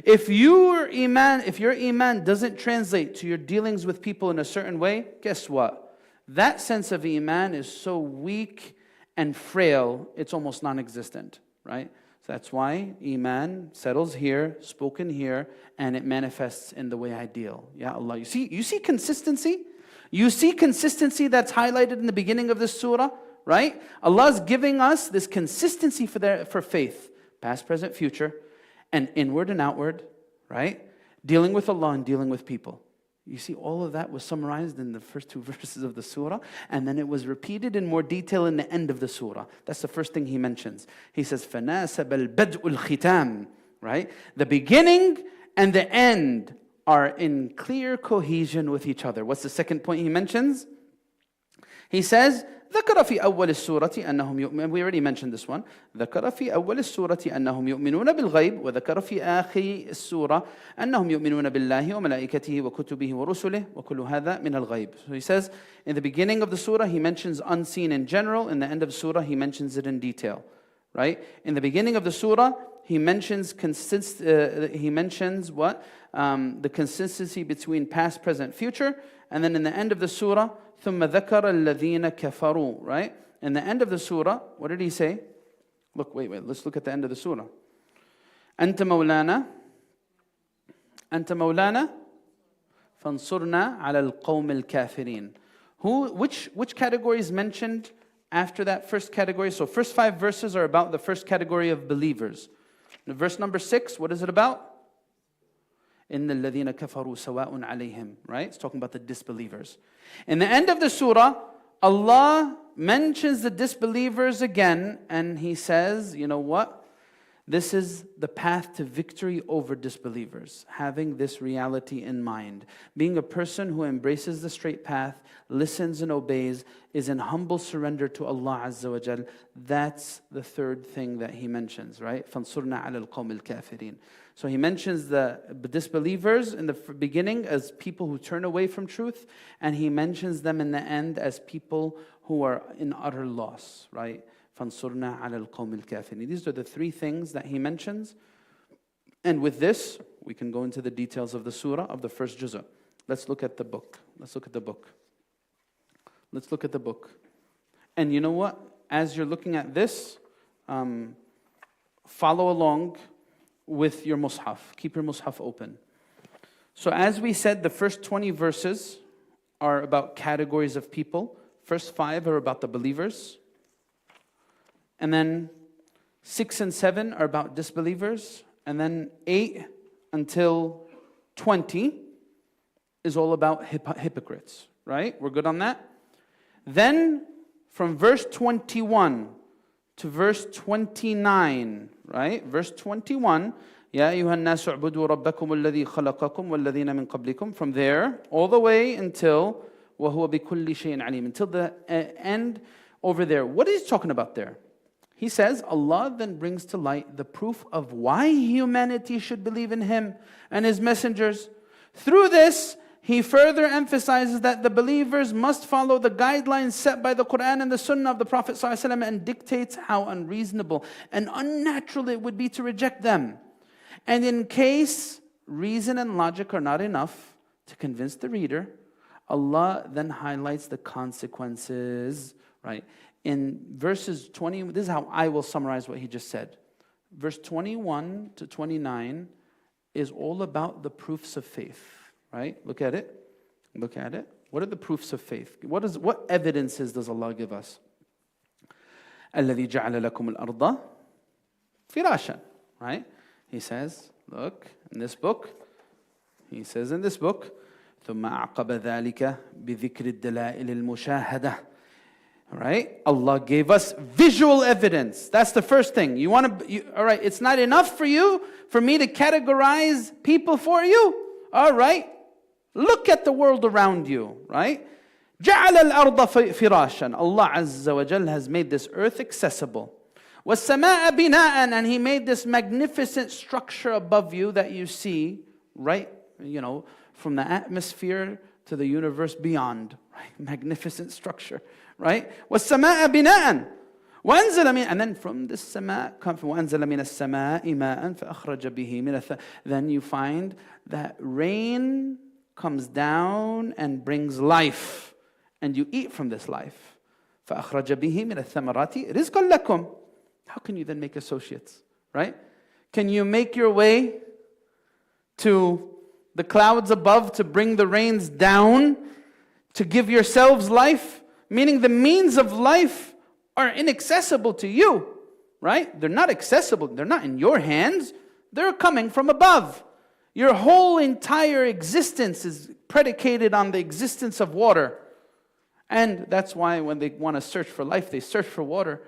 If your Iman doesn't translate to your dealings with people in a certain way, guess what? That sense of Iman is so weak and frail, it's almost non-existent, right? So that's why Iman settles here, spoken here, and it manifests in the way I deal. Ya Allah. You see consistency? You see consistency that's highlighted in the beginning of this surah, right? Allah is giving us this consistency for faith, past, present, future, and inward and outward, right? Dealing with Allah and dealing with people. You see, all of that was summarized in the first 2 verses of the surah, and then it was repeated in more detail in the end of the surah. That's the first thing he mentions. He says, فَنَاسَبَ الْبَدْءُ الْخِتَامِ, right? The beginning and the end are in clear cohesion with each other. What's the second point he mentions? He says, ذكر في أول السورة أنهم يؤمنون. We already mentioned this one. ذكر في أول السورة أنهم يؤمنون بالغيب وذكر في آخر السورة أنهم يؤمنون بالله وملائكته وكتبه ورسله وكل هذا من الغيب. So he says, in the beginning of the surah, he mentions unseen in general. In the end of the surah, he mentions it in detail. Right? In the beginning of the surah, he mentions what? The consistency between past, present, future. And then in the end of the surah, ثُمَّ ذَكَرَ الَّذِينَ كَفَرُوا, right? In the end of the surah, what did he say? Look, wait, let's look at the end of the surah. أَنْتَ مَوْلَانَا فَانْصُرْنَا عَلَى الْقَوْمِ الْكَافِرِينَ. Which category is mentioned after that first category? So first 5 verses are about the first category of believers. Verse number 6, what is it about? إِنَّ الَّذِينَ كَفَرُوا سَوَاءٌ عَلَيْهِمْ, right? It's talking about the disbelievers. In the end of the surah, Allah mentions the disbelievers again, and He says, you know what? This is the path to victory over disbelievers, having this reality in mind. Being a person who embraces the straight path, listens and obeys, is in humble surrender to Allah Azza wa Jal. That's the third thing that he mentions, right? فَانْصُرْنَا عَلَى الْقَوْمِ الْكَافِرِينَ. So he mentions the disbelievers in the beginning as people who turn away from truth, and he mentions them in the end as people who are in utter loss, right? فَانْصُرْنَا عَلَى الْقَوْمِ الْكَافِرِينَ. These are the 3 things that he mentions. And with this, we can go into the details of the surah of the first juz'ah. Let's look at the book. Let's look at the book. Let's look at the book. And you know what? As you're looking at this, follow along with your mushaf. Keep your mushaf open. So as we said, the first 20 verses are about categories of people. First 5 are about the believers. And then 6 and 7 are about disbelievers. And then 8 until 20 is all about hypocrites. Right? We're good on that? Then from verse 21 to verse 29, right? Verse 21, يَا أَيُّهَا النَّاسُ اعْبُدُوا رَبَّكُمُ الَّذِي خَلَقَكُمْ وَالَّذِينَ مِنْ قَبْلِكُمْ. From there, all the way until وَهُوَ بِكُلِّ شَيْءٍ عَلِيمٍ, until the end over there. What is he talking about there? He says, Allah then brings to light the proof of why humanity should believe in Him and His messengers. Through this, He further emphasizes that the believers must follow the guidelines set by the Quran and the Sunnah of the Prophet ﷺ, and dictates how unreasonable and unnatural it would be to reject them. And in case reason and logic are not enough to convince the reader, Allah then highlights the consequences, right? In verses 20, this is how I will summarize what he just said. Verse 21 to 29 is all about the proofs of faith, right? Look at it. Look at it. What are the proofs of faith? What evidences does Allah give us? الَّذِي جَعَلَ لَكُمُ الْأَرْضَ فِرَاشًا, right? He says, look, in this book, he says in this book, ثُمَّ أَعْقَبَ ذَلِكَ بِذِكْرِ الدَّلَائِلِ الْمُشَاهَدَةِ. Right? Allah gave us visual evidence. That's the first thing. All right, it's not enough for me to categorize people for you. All right, look at the world around you. Right? جَعَلَ الْأَرْضَ فِرَاشًا. Allah Azza wa Jal has made this earth accessible. وَالسَّمَاءَ بِنَاءً. And He made this magnificent structure above you that you see, right? From the atmosphere to the universe beyond. Right? Magnificent structure. Right? وَالسَّمَاءَ بِنَاءً وَأَنزَلَ مِنْ. And then from this sama comes وَأَنزَلَ مِنَ السَّمَاءِ مَاءً فَأَخْرَجَ بِهِ مِنَ. Then you find that rain comes down and brings life, and you eat from this life. فَأَخْرَجَ بِهِ مِنَ الثَّمَرَاتِ رِزْقًا لَكُمْ. How can you then make associates, right? Can you make your way to the clouds above to bring the rains down, to give yourselves life? Meaning the means of life are inaccessible to you, right? They're not accessible. They're not in your hands. They're coming from above. Your whole entire existence is predicated on the existence of water. And that's why when they want to search for life, they search for water.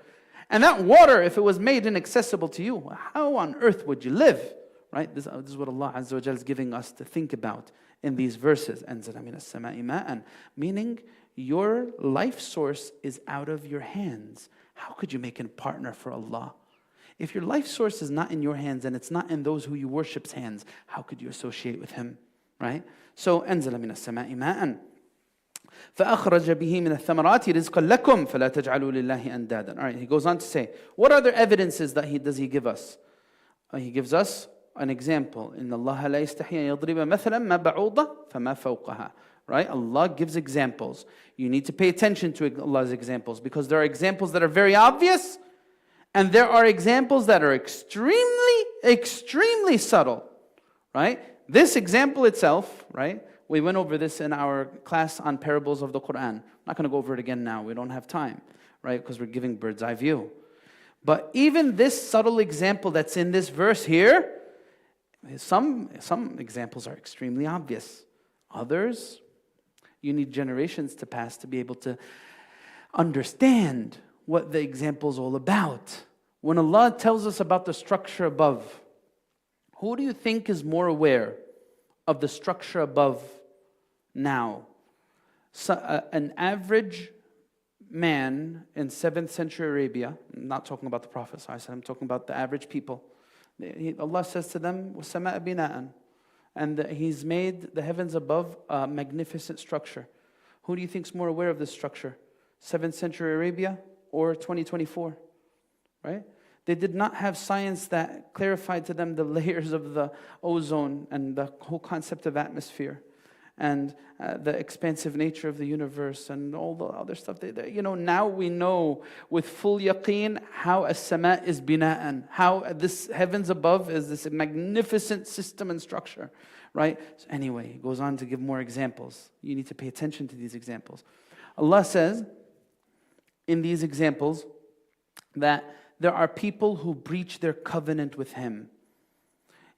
And that water, if it was made inaccessible to you, how on earth would you live? Right? This is what Allah Azza wa Jalla is giving us to think about in these verses. أَنزَلَ مِنَ السَّمَاءِ مَاءً. Meaning, your life source is out of your hands. How could you make a partner for Allah? If your life source is not in your hands and it's not in those who you worship's hands, how could you associate with Him? Right? So, أَنزَلَ مِنَ السَّمَاءِ مَاءً فَأَخْرَجَ بِهِ مِنَ الثَّمَرَاتِ رِزْقًا لَكُمْ فَلَا تَجْعَلُوا لِلَّهِ أَنْدَادًا. All right, he goes on to say, what other evidences does he give us? He gives us an example. إِنَّ اللَّهَ لَا يَسْتَحْيِي أَن يَضْرِبَ مَثَلًا مَا بَعُوضَةً فَمَا فَوْقَهَا. Right? Allah gives examples. You need to pay attention to Allah's examples, because there are examples that are very obvious, and there are examples that are extremely, extremely subtle. Right? This example itself, right? We went over this in our class on parables of the Quran. I'm not going to go over it again now. We don't have time, right? Because we're giving bird's eye view. But even this subtle example that's in this verse here, some examples are extremely obvious. Others, you need generations to pass to be able to understand what the example is all about. When Allah tells us about the structure above, who do you think is more aware of the structure above now? So, an average man in 7th century Arabia, I'm not talking about the Prophet, I'm talking about the average people. Allah says to them, وَالسَّمَاءَ بِنَاءً, and He's made the heavens above a magnificent structure. Who do you think is more aware of this structure? 7th century Arabia or 2024? Right? They did not have science that clarified to them the layers of the ozone and the whole concept of atmosphere and the expansive nature of the universe and all the other stuff. Now we know with full yaqeen how as-sama is bina'an, how this heavens above is this magnificent system and structure, right? So anyway, he goes on to give more examples. You need to pay attention to these examples. Allah says in these examples that there are people who breach their covenant with Him.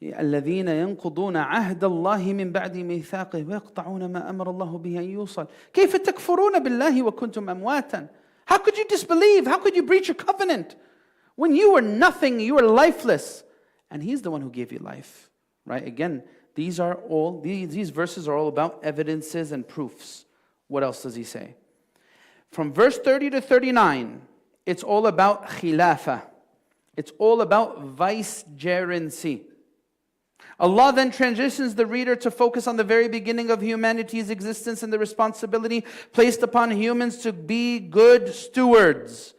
الذين ينقضون عهد الله من بعد ميثاقه ويقطعون ما أمر الله به أن يوصل كيف تكفرون بالله وكنتم أمواتا. How could you disbelieve? How could you breach your covenant when you were nothing, you were lifeless, and He's the one who gave you life? Right? Again, these verses are all about evidences and proofs. What else does He say? From verse 30 to 39, it's all about khilafah. It's all about vicegerency. Allah then transitions the reader to focus on the very beginning of humanity's existence and the responsibility placed upon humans to be good stewards.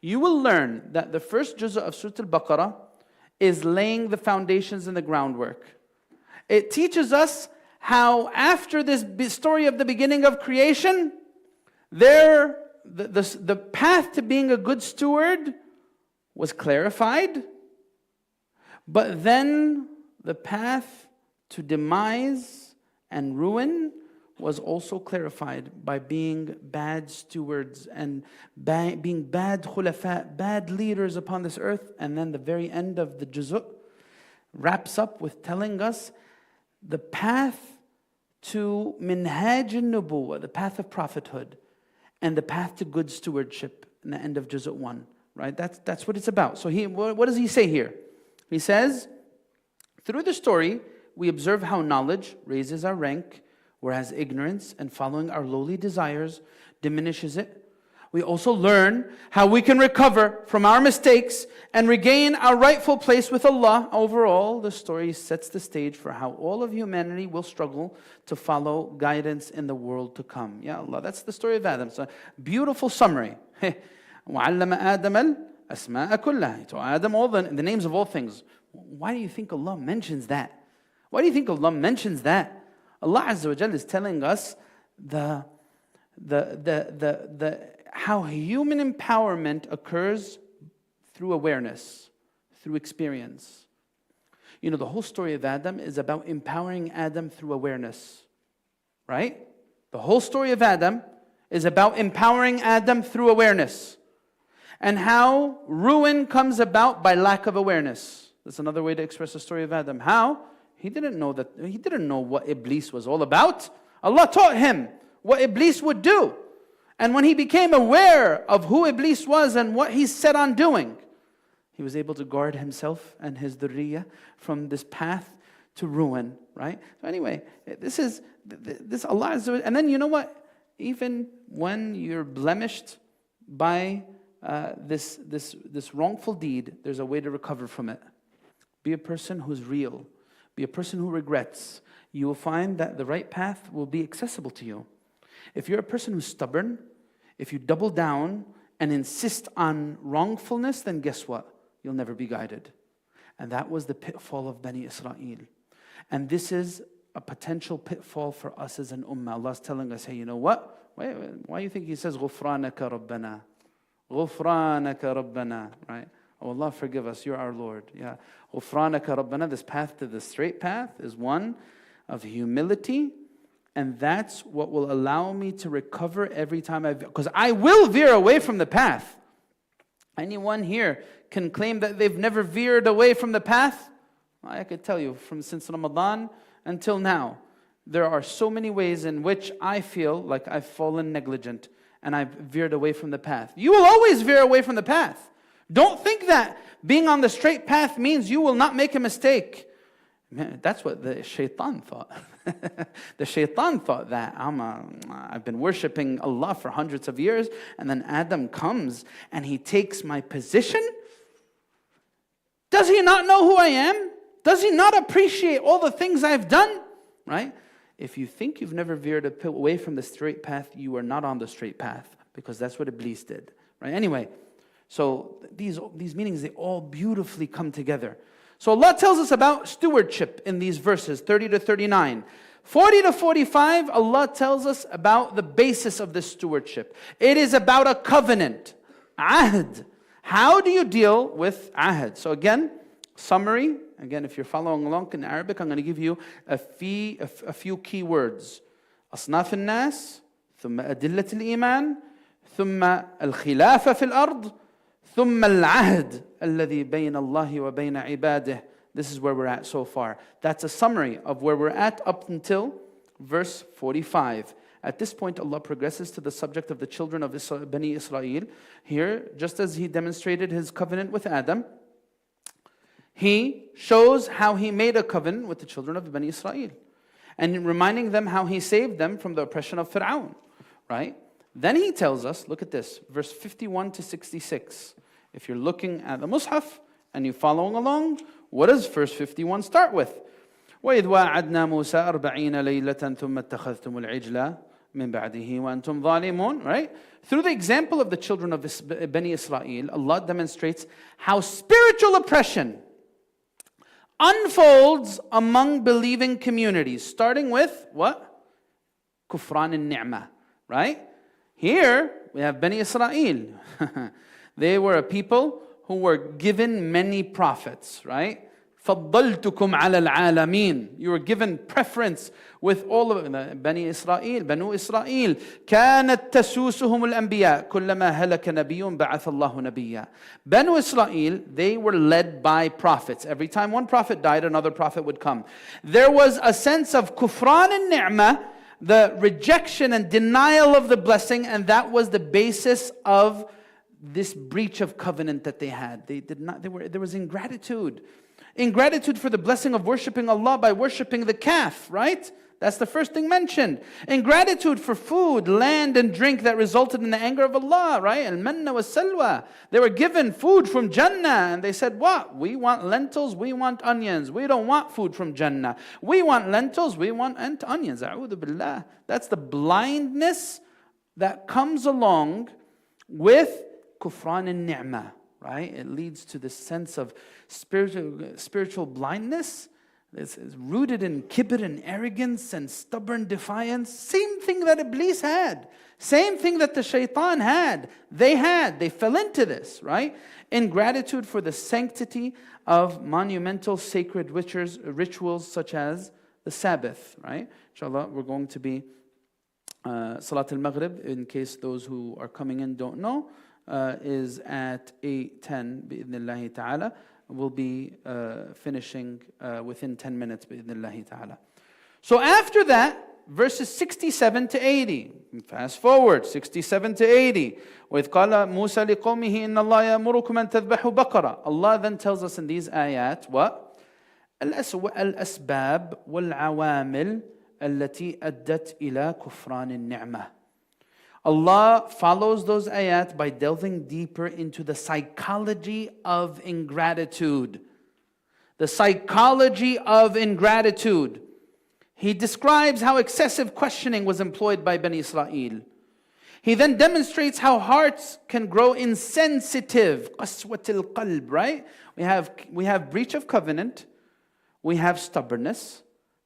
You will learn that the first juz of Surah Al-Baqarah is laying the foundations and the groundwork. It teaches us how after this story of the beginning of creation, the path to being a good steward was clarified, but then the path to demise and ruin was also clarified by being bad stewards and being bad khulafa, bad leaders upon this earth. And then the very end of the juzu' wraps up with telling us the path to minhaj al-nubuwwah, the path of prophethood, and the path to good stewardship in the end of juzu' 1. Right? That's what it's about. So what does he say here? He says, through the story, we observe how knowledge raises our rank, whereas ignorance and following our lowly desires diminishes it. We also learn how we can recover from our mistakes and regain our rightful place with Allah. Overall, the story sets the stage for how all of humanity will struggle to follow guidance in the world to come. Ya Allah, that's the story of Adam. It's a beautiful summary. وَعَلَّمَ آدَمَ الْأَسْمَاءَ كُلَّهَا. To Adam, all the names of all things. Why do you think Allah mentions that? Why do you think Allah mentions that? Allah Azza wa Jalla is telling us the how human empowerment occurs through awareness, through experience. You know, the whole story of Adam is about empowering Adam through awareness, right? The whole story of Adam is about empowering Adam through awareness. And how ruin comes about by lack of awareness. That's another way to express the story of Adam. How? He didn't know what Iblis was all about. Allah taught him what Iblis would do. And when he became aware of who Iblis was and what he set on doing, he was able to guard himself and his dhurriyyah from this path to ruin, right? So anyway, this Allah Azza wa Jalla. And then you know what? Even when you're blemished by this wrongful deed, there's a way to recover from it. Be a person who's real. Be a person who regrets. You will find that the right path will be accessible to you. If you're a person who's stubborn, if you double down and insist on wrongfulness, then guess what? You'll never be guided. And that was the pitfall of Bani Israel. And this is a potential pitfall for us as an ummah. Allah's telling us, hey, you know what? Why do you think He says, غُفْرَانَكَ رَبَّنَا غُفْرَانَكَ رَبَّنَا, right? Oh, Allah, forgive us, You're our Lord. Yeah. غُفْرَانَكَ رَبَّنَا, this path to the straight path is one of humility. And that's what will allow me to recover every time because I will veer away from the path. Anyone here can claim that they've never veered away from the path? I could tell you, since Ramadan until now, there are so many ways in which I feel like I've fallen negligent and I've veered away from the path. You will always veer away from the path. Don't think that being on the straight path means you will not make a mistake. Man, that's what the shaitan thought. The shaitan thought that I've been worshipping Allah for hundreds of years, and then Adam comes and he takes my position. Does he not know who I am? Does he not appreciate all the things I've done? Right? If you think you've never veered away from the straight path, you are not on the straight path, because that's what Iblis did. Right? Anyway, so these meanings, they all beautifully come together. So Allah tells us about stewardship in these verses, 30 to 39. 40 to 45, Allah tells us about the basis of this stewardship. It is about a covenant, ahd. How do you deal with ahd? So again, summary. Again, if you're following along in Arabic, I'm going to give you a few key words. أصناف الناس, ثم أدلة الإيمان, ثم الخلافة في الأرض, ثم العهد الذي بين الله وبين عباده. This is where we're at so far. That's a summary of where we're at up until verse 45. At this point, Allah progresses to the subject of the children of Bani Israel. Here, just as He demonstrated His covenant with Adam, He shows how He made a covenant with the children of Bani Israel, and reminding them how He saved them from the oppression of Fir'aun, right? Then He tells us, look at this, verse 51 to 66. If you're looking at the Mus'haf and you're following along, what does verse 51 start with? وَإِذْ وَاعَدْنَا مُوسَىٰ 40 لَيْلَةً ثُمَّ اتَّخَذْتُمُ الْعِجْلَ مِنْ بَعْدِهِ وَأَنْتُمْ ظَالِمُونَ, right? Through the example of the children of Bani Israel, Allah demonstrates how spiritual oppression unfolds among believing communities, starting with what? Kufran al-ni'mah, right? Here we have Bani Israel. They were a people who were given many prophets, right? فَضَّلْتُكُمْ عَلَى الْعَالَمِينَ. You were given preference with all of Bani Israel, Banu Israel. كَانَتْ تَسُوسُهُمُ الْأَنْبِيَاء كُلَّمَا هَلَكَ نَبِيٌّ بَعَثَ اللَّهُ نَبِيًّا. Banu Israel, they were led by prophets. Every time one prophet died, another prophet would come. There was a sense of kufran and ni'mah, the rejection and denial of the blessing, and that was the basis of this breach of covenant that they had. There was ingratitude. Ingratitude for the blessing of worshiping Allah by worshiping the calf, right? That's the first thing mentioned. Ingratitude for food, land, and drink that resulted in the anger of Allah, right? Al-manna was-salwa. They were given food from Jannah, and they said, what? We want lentils, we want onions. We don't want food from Jannah. We want lentils, we want onions. A'udhu billah. That's the blindness that comes along with kufran and ni'mah, right? It leads to this sense of spiritual blindness It's rooted in kibr and arrogance and stubborn defiance. Same thing that Iblis had. Same thing that the shaitan had. They fell into this, right? Ingratitude for the sanctity of monumental sacred rituals such as the Sabbath, right? Inshallah, we're going to be Salat al-Maghrib, in case those who are coming in don't know, is at 8:10 bi'idhnillahi ta'ala. We'll be finishing within 10 minutes bi'idhnillahi ta'ala. So after that, verses 67 to 80. Fast forward, 67 to 80. وَإِذْ قَالَ مُوسَى لِقَوْمِهِ إِنَّ اللَّهَ يَأْمُرُكُمْ أَن تَذْبَحُوا بَقَرَةً. Allah then tells us in these ayat, what? الأسباب والعوامل التي أدت إلى كفران النعمة. Allah follows those ayat by delving deeper into the psychology of ingratitude. The psychology of ingratitude. He describes how excessive questioning was employed by Bani Israel. He then demonstrates how hearts can grow insensitive. Qaswatil qalb, right? We have breach of covenant. We have stubbornness,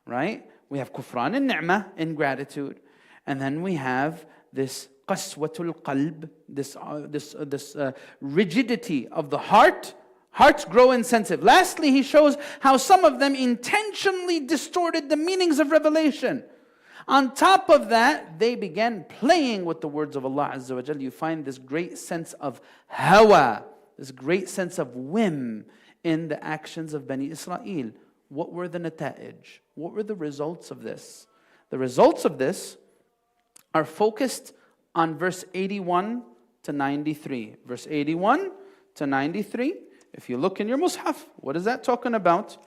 right? We have kufran and ni'mah, ingratitude. And then we have this qaswatul qalb, this rigidity of the heart. Hearts grow insensitive. Lastly, he shows how some of them intentionally distorted the meanings of revelation. On top of that, they began playing with the words of Allah Azza wa Jal. You find this great sense of hawa, this great sense of whim in the actions of Bani Israel. What were the nata'ij? What were the results of this? The results of this are focused on verse 81 to 93. Verse 81 to 93. If you look in your mushaf, what is that talking about?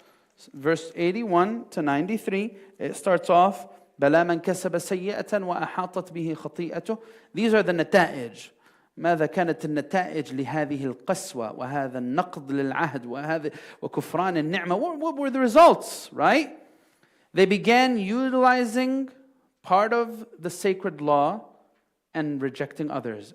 Verse 81 to 93, it starts off, بَلَا مَنْ كَسَبَ سَيِّئَةً وَأَحَاطَتْ بِهِ خَطِيئَتُهُ. These are the nata'ij. ماذا كانت النتائج لهذه القسوة وهذا النقض للعهد وكفران النعمة? What were the results, right? They began utilizing part of the sacred law and rejecting others.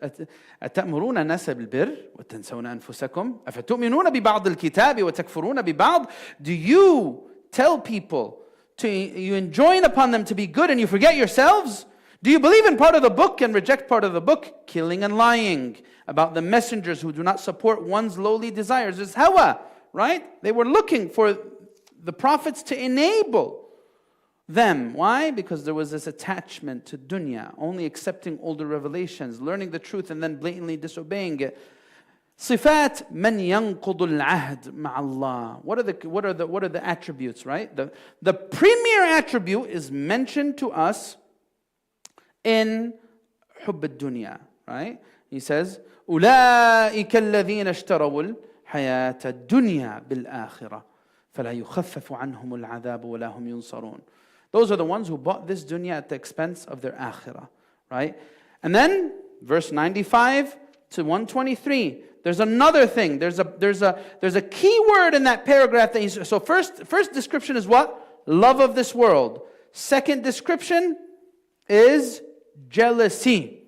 أتأمرون الناس بالبر وتنسون أنفسكم أفتؤمنون ببعض الكتاب وتكفرون ببعض? Do you tell people you enjoin upon them to be good and you forget yourselves? Do you believe in part of the book and reject part of the book? Killing and lying about the messengers who do not support one's lowly desires is hawa, right? They were looking for the prophets to enable them. Why? Because there was this attachment to dunya, only accepting older revelations, learning the truth and then blatantly disobeying it. Sifat man yanqudul ahd ma'allah. What are the attributes, right? The premier attribute is mentioned to us in حب الدنيا, right? He says, أولئك الذين اشتروا الحياة الدنيا بالآخرة فلا يخفف عنهم العذاب ولا هم ينصرون. Those are the ones who bought this dunya at the expense of their akhirah, right? And then verse 95 to 123. There's another thing. There's a key word in that paragraph that he's, so first description is what? Love of this world. Second description is jealousy,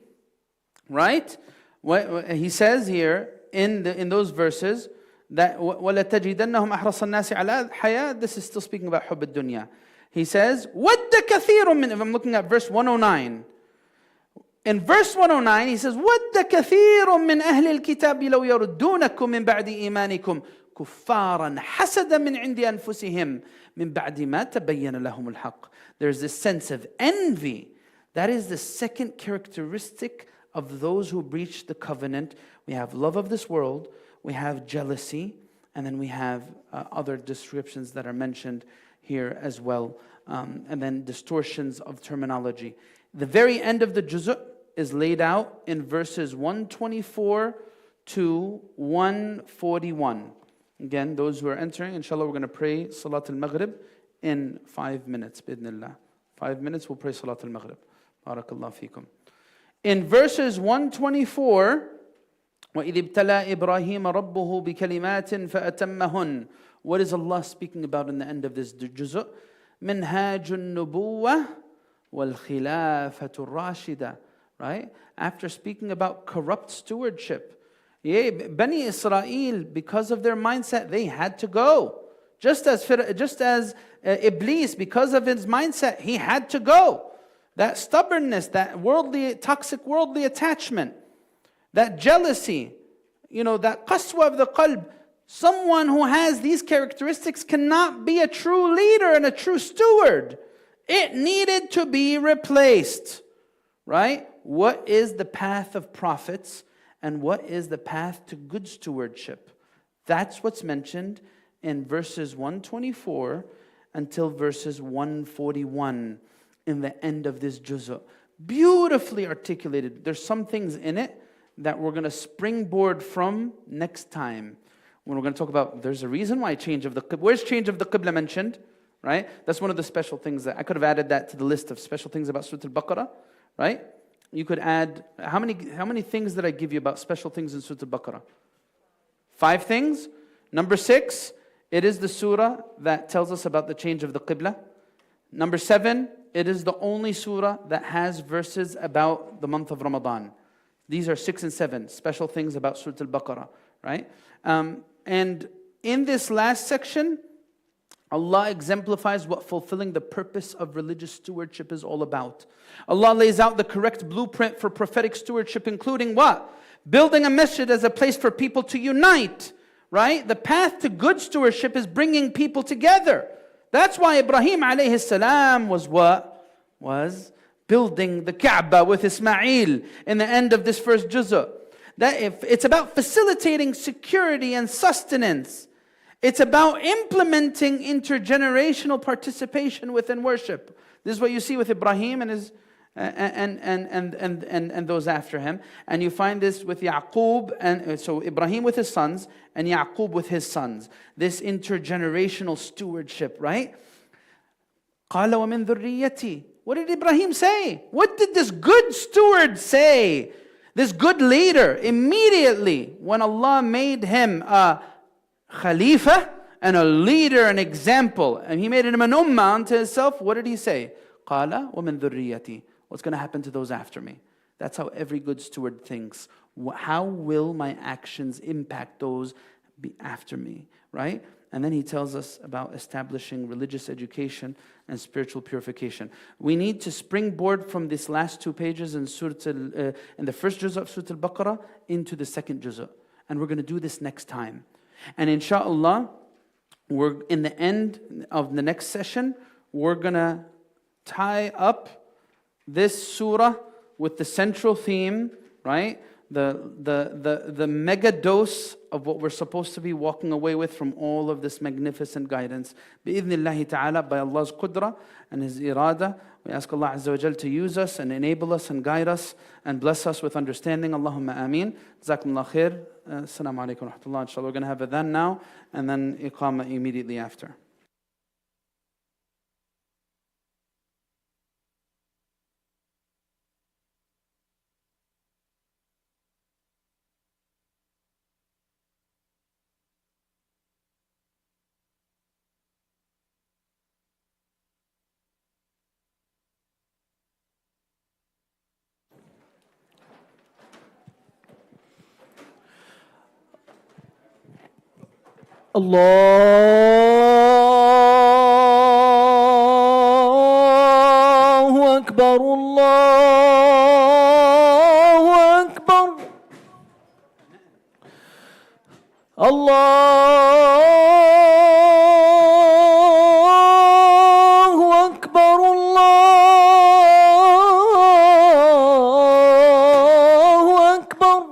right? What he says here in those verses that وَلَتَجِدَنَّهُمْ أَحْرَصَ النَّاسِ عَلَى الْحَيَاةِ. This is still speaking about حُبّ الدُّنْيا. He says, وَدَّ كَثِيرٌ مِّنْ, if I'm looking at verse 109. In verse 109, he says, وَدَّ كَثِيرٌ مِّنْ أَهْلِ الْكِتَابِ لَوْ يَرُدُّونَكُمْ مِنْ بَعْدِ إِيمَانِكُمْ كُفَّارًا حَسَدًا مِّنْ عِنْدِ أَنفُسِهِمْ مِنْ بَعْدِ مَا تَبَيَّنَ لَهُمُ الْحَقِّ. There's this sense of envy. That is the second characteristic of those who breach the covenant. We have love of this world, we have jealousy, and then we have other descriptions that are mentioned here as well. And then distortions of terminology. The very end of the juz' is laid out in verses 124 to 141. Again, those who are entering, inshallah, we're going to pray Salat al-Maghrib in 5 minutes, bidnillah. 5 minutes, we'll pray Salat al-Maghrib. Barakallahu feekum. In verses 124, وَإِذِ ابْتَلَى إِبْرَاهِيمَ رَبُّهُ بِكَلِمَاتٍ فَأَتَمَّهُنْ. What is Allah speaking about in the end of this juz'? مِنْهَاجُ النُّبُوَّةِ وَالْخِلَافَةُ الرَّاشِدَةِ. Right? After speaking about corrupt stewardship. Bani Israel, because of their mindset, they had to go. Just as Iblis, because of his mindset, he had to go. That stubbornness, that toxic worldly attachment, that jealousy, that qaswa of the qalb. Someone who has these characteristics cannot be a true leader and a true steward. It needed to be replaced. Right? What is the path of prophets and what is the path to good stewardship? That's what's mentioned in verses 124 until verses 141 in the end of this juz'ah. Beautifully articulated. There's some things in it that we're going to springboard from next time. When we're going to talk about, there's a reason why change of the qibla. Where's change of the qibla mentioned? Right? That's one of the special things that I could have added that to the list of special things about Surah Al-Baqarah. Right? You could add, how many things did I give you about special things in Surah Al-Baqarah? 5 things. Number 6, it is the surah that tells us about the change of the qibla. Number 7, it is the only surah that has verses about the month of Ramadan. These are 6 and 7, special things about Surah Al-Baqarah. Right? And in this last section, Allah exemplifies what fulfilling the purpose of religious stewardship is all about. Allah lays out the correct blueprint for prophetic stewardship, including what? Building a masjid as a place for people to unite. Right? The path to good stewardship is bringing people together. That's why Ibrahim alayhi salam was what? Was building the Kaaba with Ismail in the end of this first juz'ah. It's about facilitating security and sustenance. It's about implementing intergenerational participation within worship. This is what you see with Ibrahim and his and those after him. And you find this with Yaqub, and so Ibrahim with his sons and Yaqub with his sons. This intergenerational stewardship, right? قَالَ وَمِن ذُرِّيَّتِي. What did Ibrahim say? What did this good steward say? This good leader, immediately when Allah made him a Khalifa and a leader, an example, and He made him an ummah unto Himself, what did He say? قَالَ وَمِن ذُرِّيَّتِي. What's going to happen to those after me? That's how every good steward thinks. How will my actions impact those after me? Right? And then He tells us about establishing religious education and spiritual purification. We need to springboard from these last 2 pages in the first juz'ah of Surah Al-Baqarah into the second juz'ah. And we're going to do this next time. And inshallah, we're in the end of the next session, we're going to tie up this surah with the central theme, right? The mega dose of what we're supposed to be walking away with from all of this magnificent guidance. Bi-idhnillahi ta'ala, by Allah's qudra and His irada, we ask Allah Azza wa Jal to use us and enable us and guide us and bless us with understanding. Allahumma ameen. Jazakumullah khair. Assalamu alaikum wa rahmatullah. Inshallah, we're going to have adhan now and then iqamah immediately after. Allahu Akbar, Allahu Akbar, Allahu Akbar, Allahu Akbar.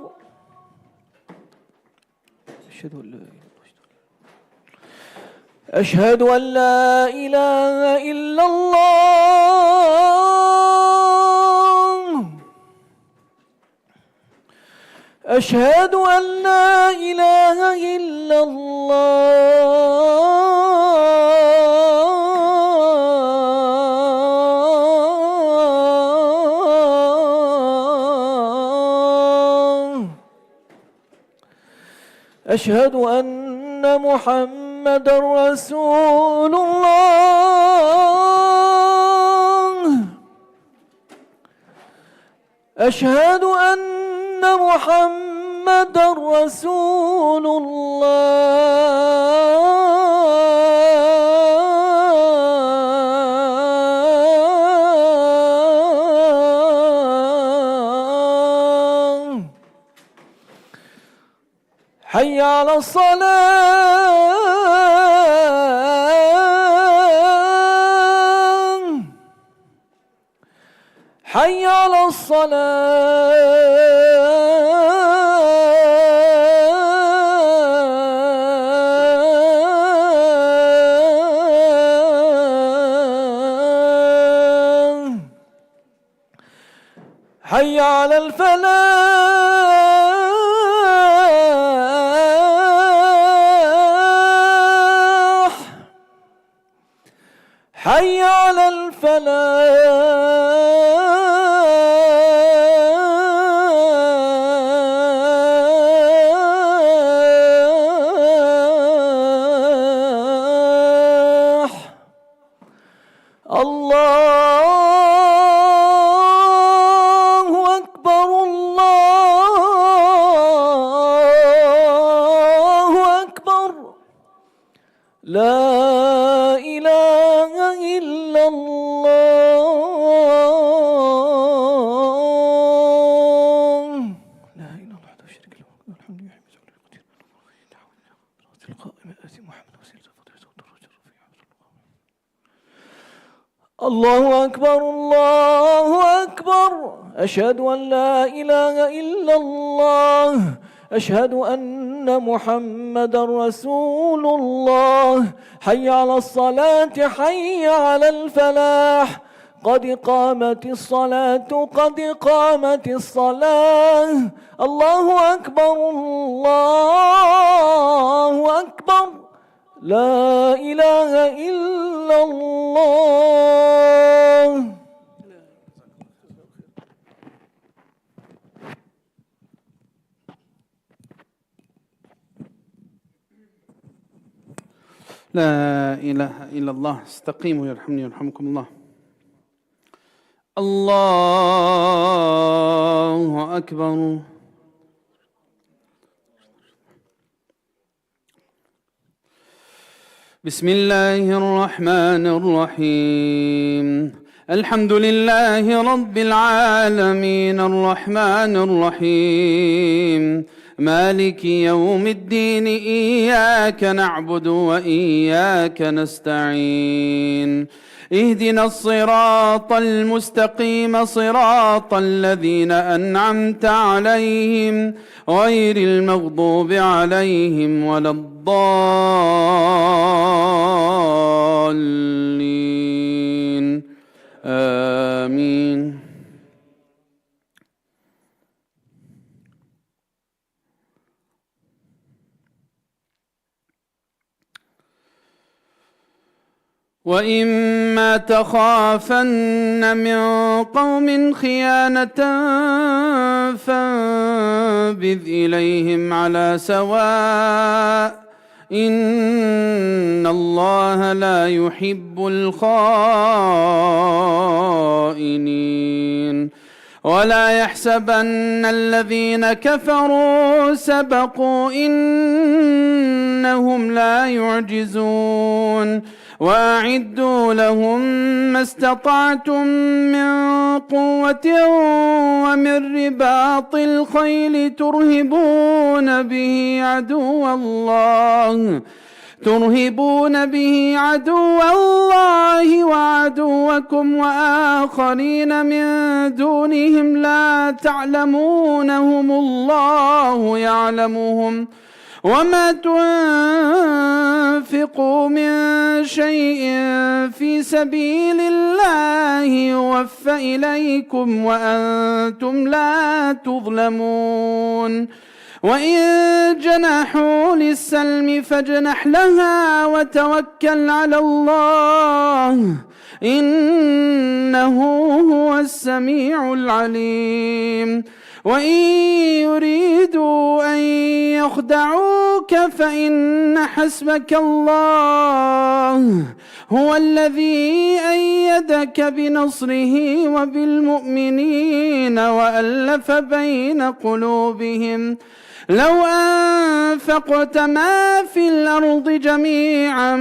أشهد أن لا إله إلا الله. أشهد أن لا إله إلا الله. أشهد أن محمد رسول الله. أشهد أن محمد رسول الله. حي على الصلاة حي على الصلاة حي على الفلاح حي على الفلاح الله أكبر الله أكبر لا إله إلا الله لا إله إلا الله وحده لا شريك له الحمد لله القائم آتي محمد وسيلة فضيلته والدرجة الرفيعة. الله أكبر الله أكبر أشهد أن لا إله إلا الله أشهد أن محمد رسول الله حي على الصلاة حي على الفلاح قد قامت الصلاة قد قامت الصلاة الله أكبر الله أكبر لا إله إلا الله. لا إله إلا الله. استقيموا يرحمني ويرحمكم الله. الله أكبر. بسم الله الرحمن الرحيم. الحمد لله رب العالمين الرحمن الرحيم مالك يوم الدين إياك نعبد وإياك نستعين اهدنا الصراط المستقيم صراط الذين أنعمت عليهم غير المغضوب عليهم ولا الضالين آمين. وإما تخافن من قوم خيانة فانبذ إليهم على سواء إن الله لا يحب الخائنين ولا يحسبن الذين كفروا سبقوا إنهم لا يعجزون وأعدوا لهم ما استطعتم من قوة ومن رباط الخيل ترهبون به عدو الله وعدوكم وآخرين من دونهم لا تعلمونهم الله يعلمهم وما تنفقوا من شيء في سبيل الله يوفى إليكم وأنتم لا تظلمون وإن جنحوا للسلم فاجنح لها وتوكل على الله إنه هو السميع العليم وإن يريدوا أن يخدعوك فإن حسبك الله هو الذي أيدك بنصره وبالمؤمنين وألف بين قلوبهم لو أنفقت ما في الأرض جميعا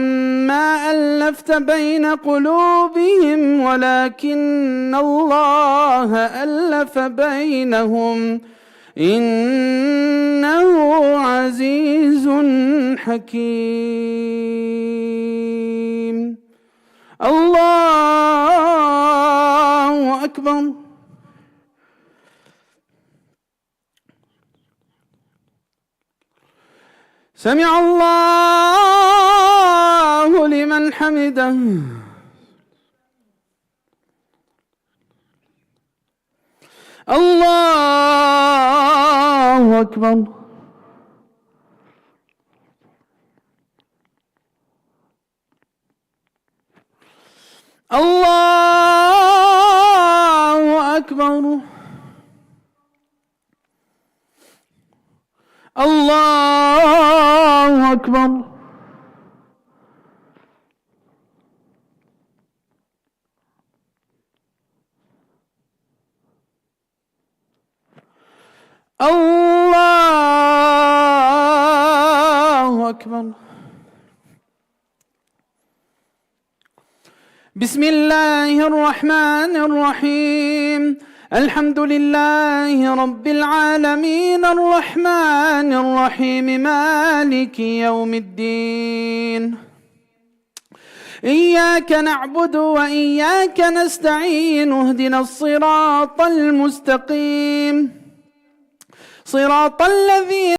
ما ألفت بين قلوبهم ولكن الله ألف بينهم إنه عزيز حكيم. الله أكبر. سمع الله لمن حمده. الله أكبر. الله أكبر. الله أكبر. الله أكبر. بسم الله الرحمن الرحيم. الحمد لله رب العالمين الرحمن الرحيم مالك يوم الدين. إياك نعبد وإياك نستعين. اهدنا الصراط المستقيم صراط الذين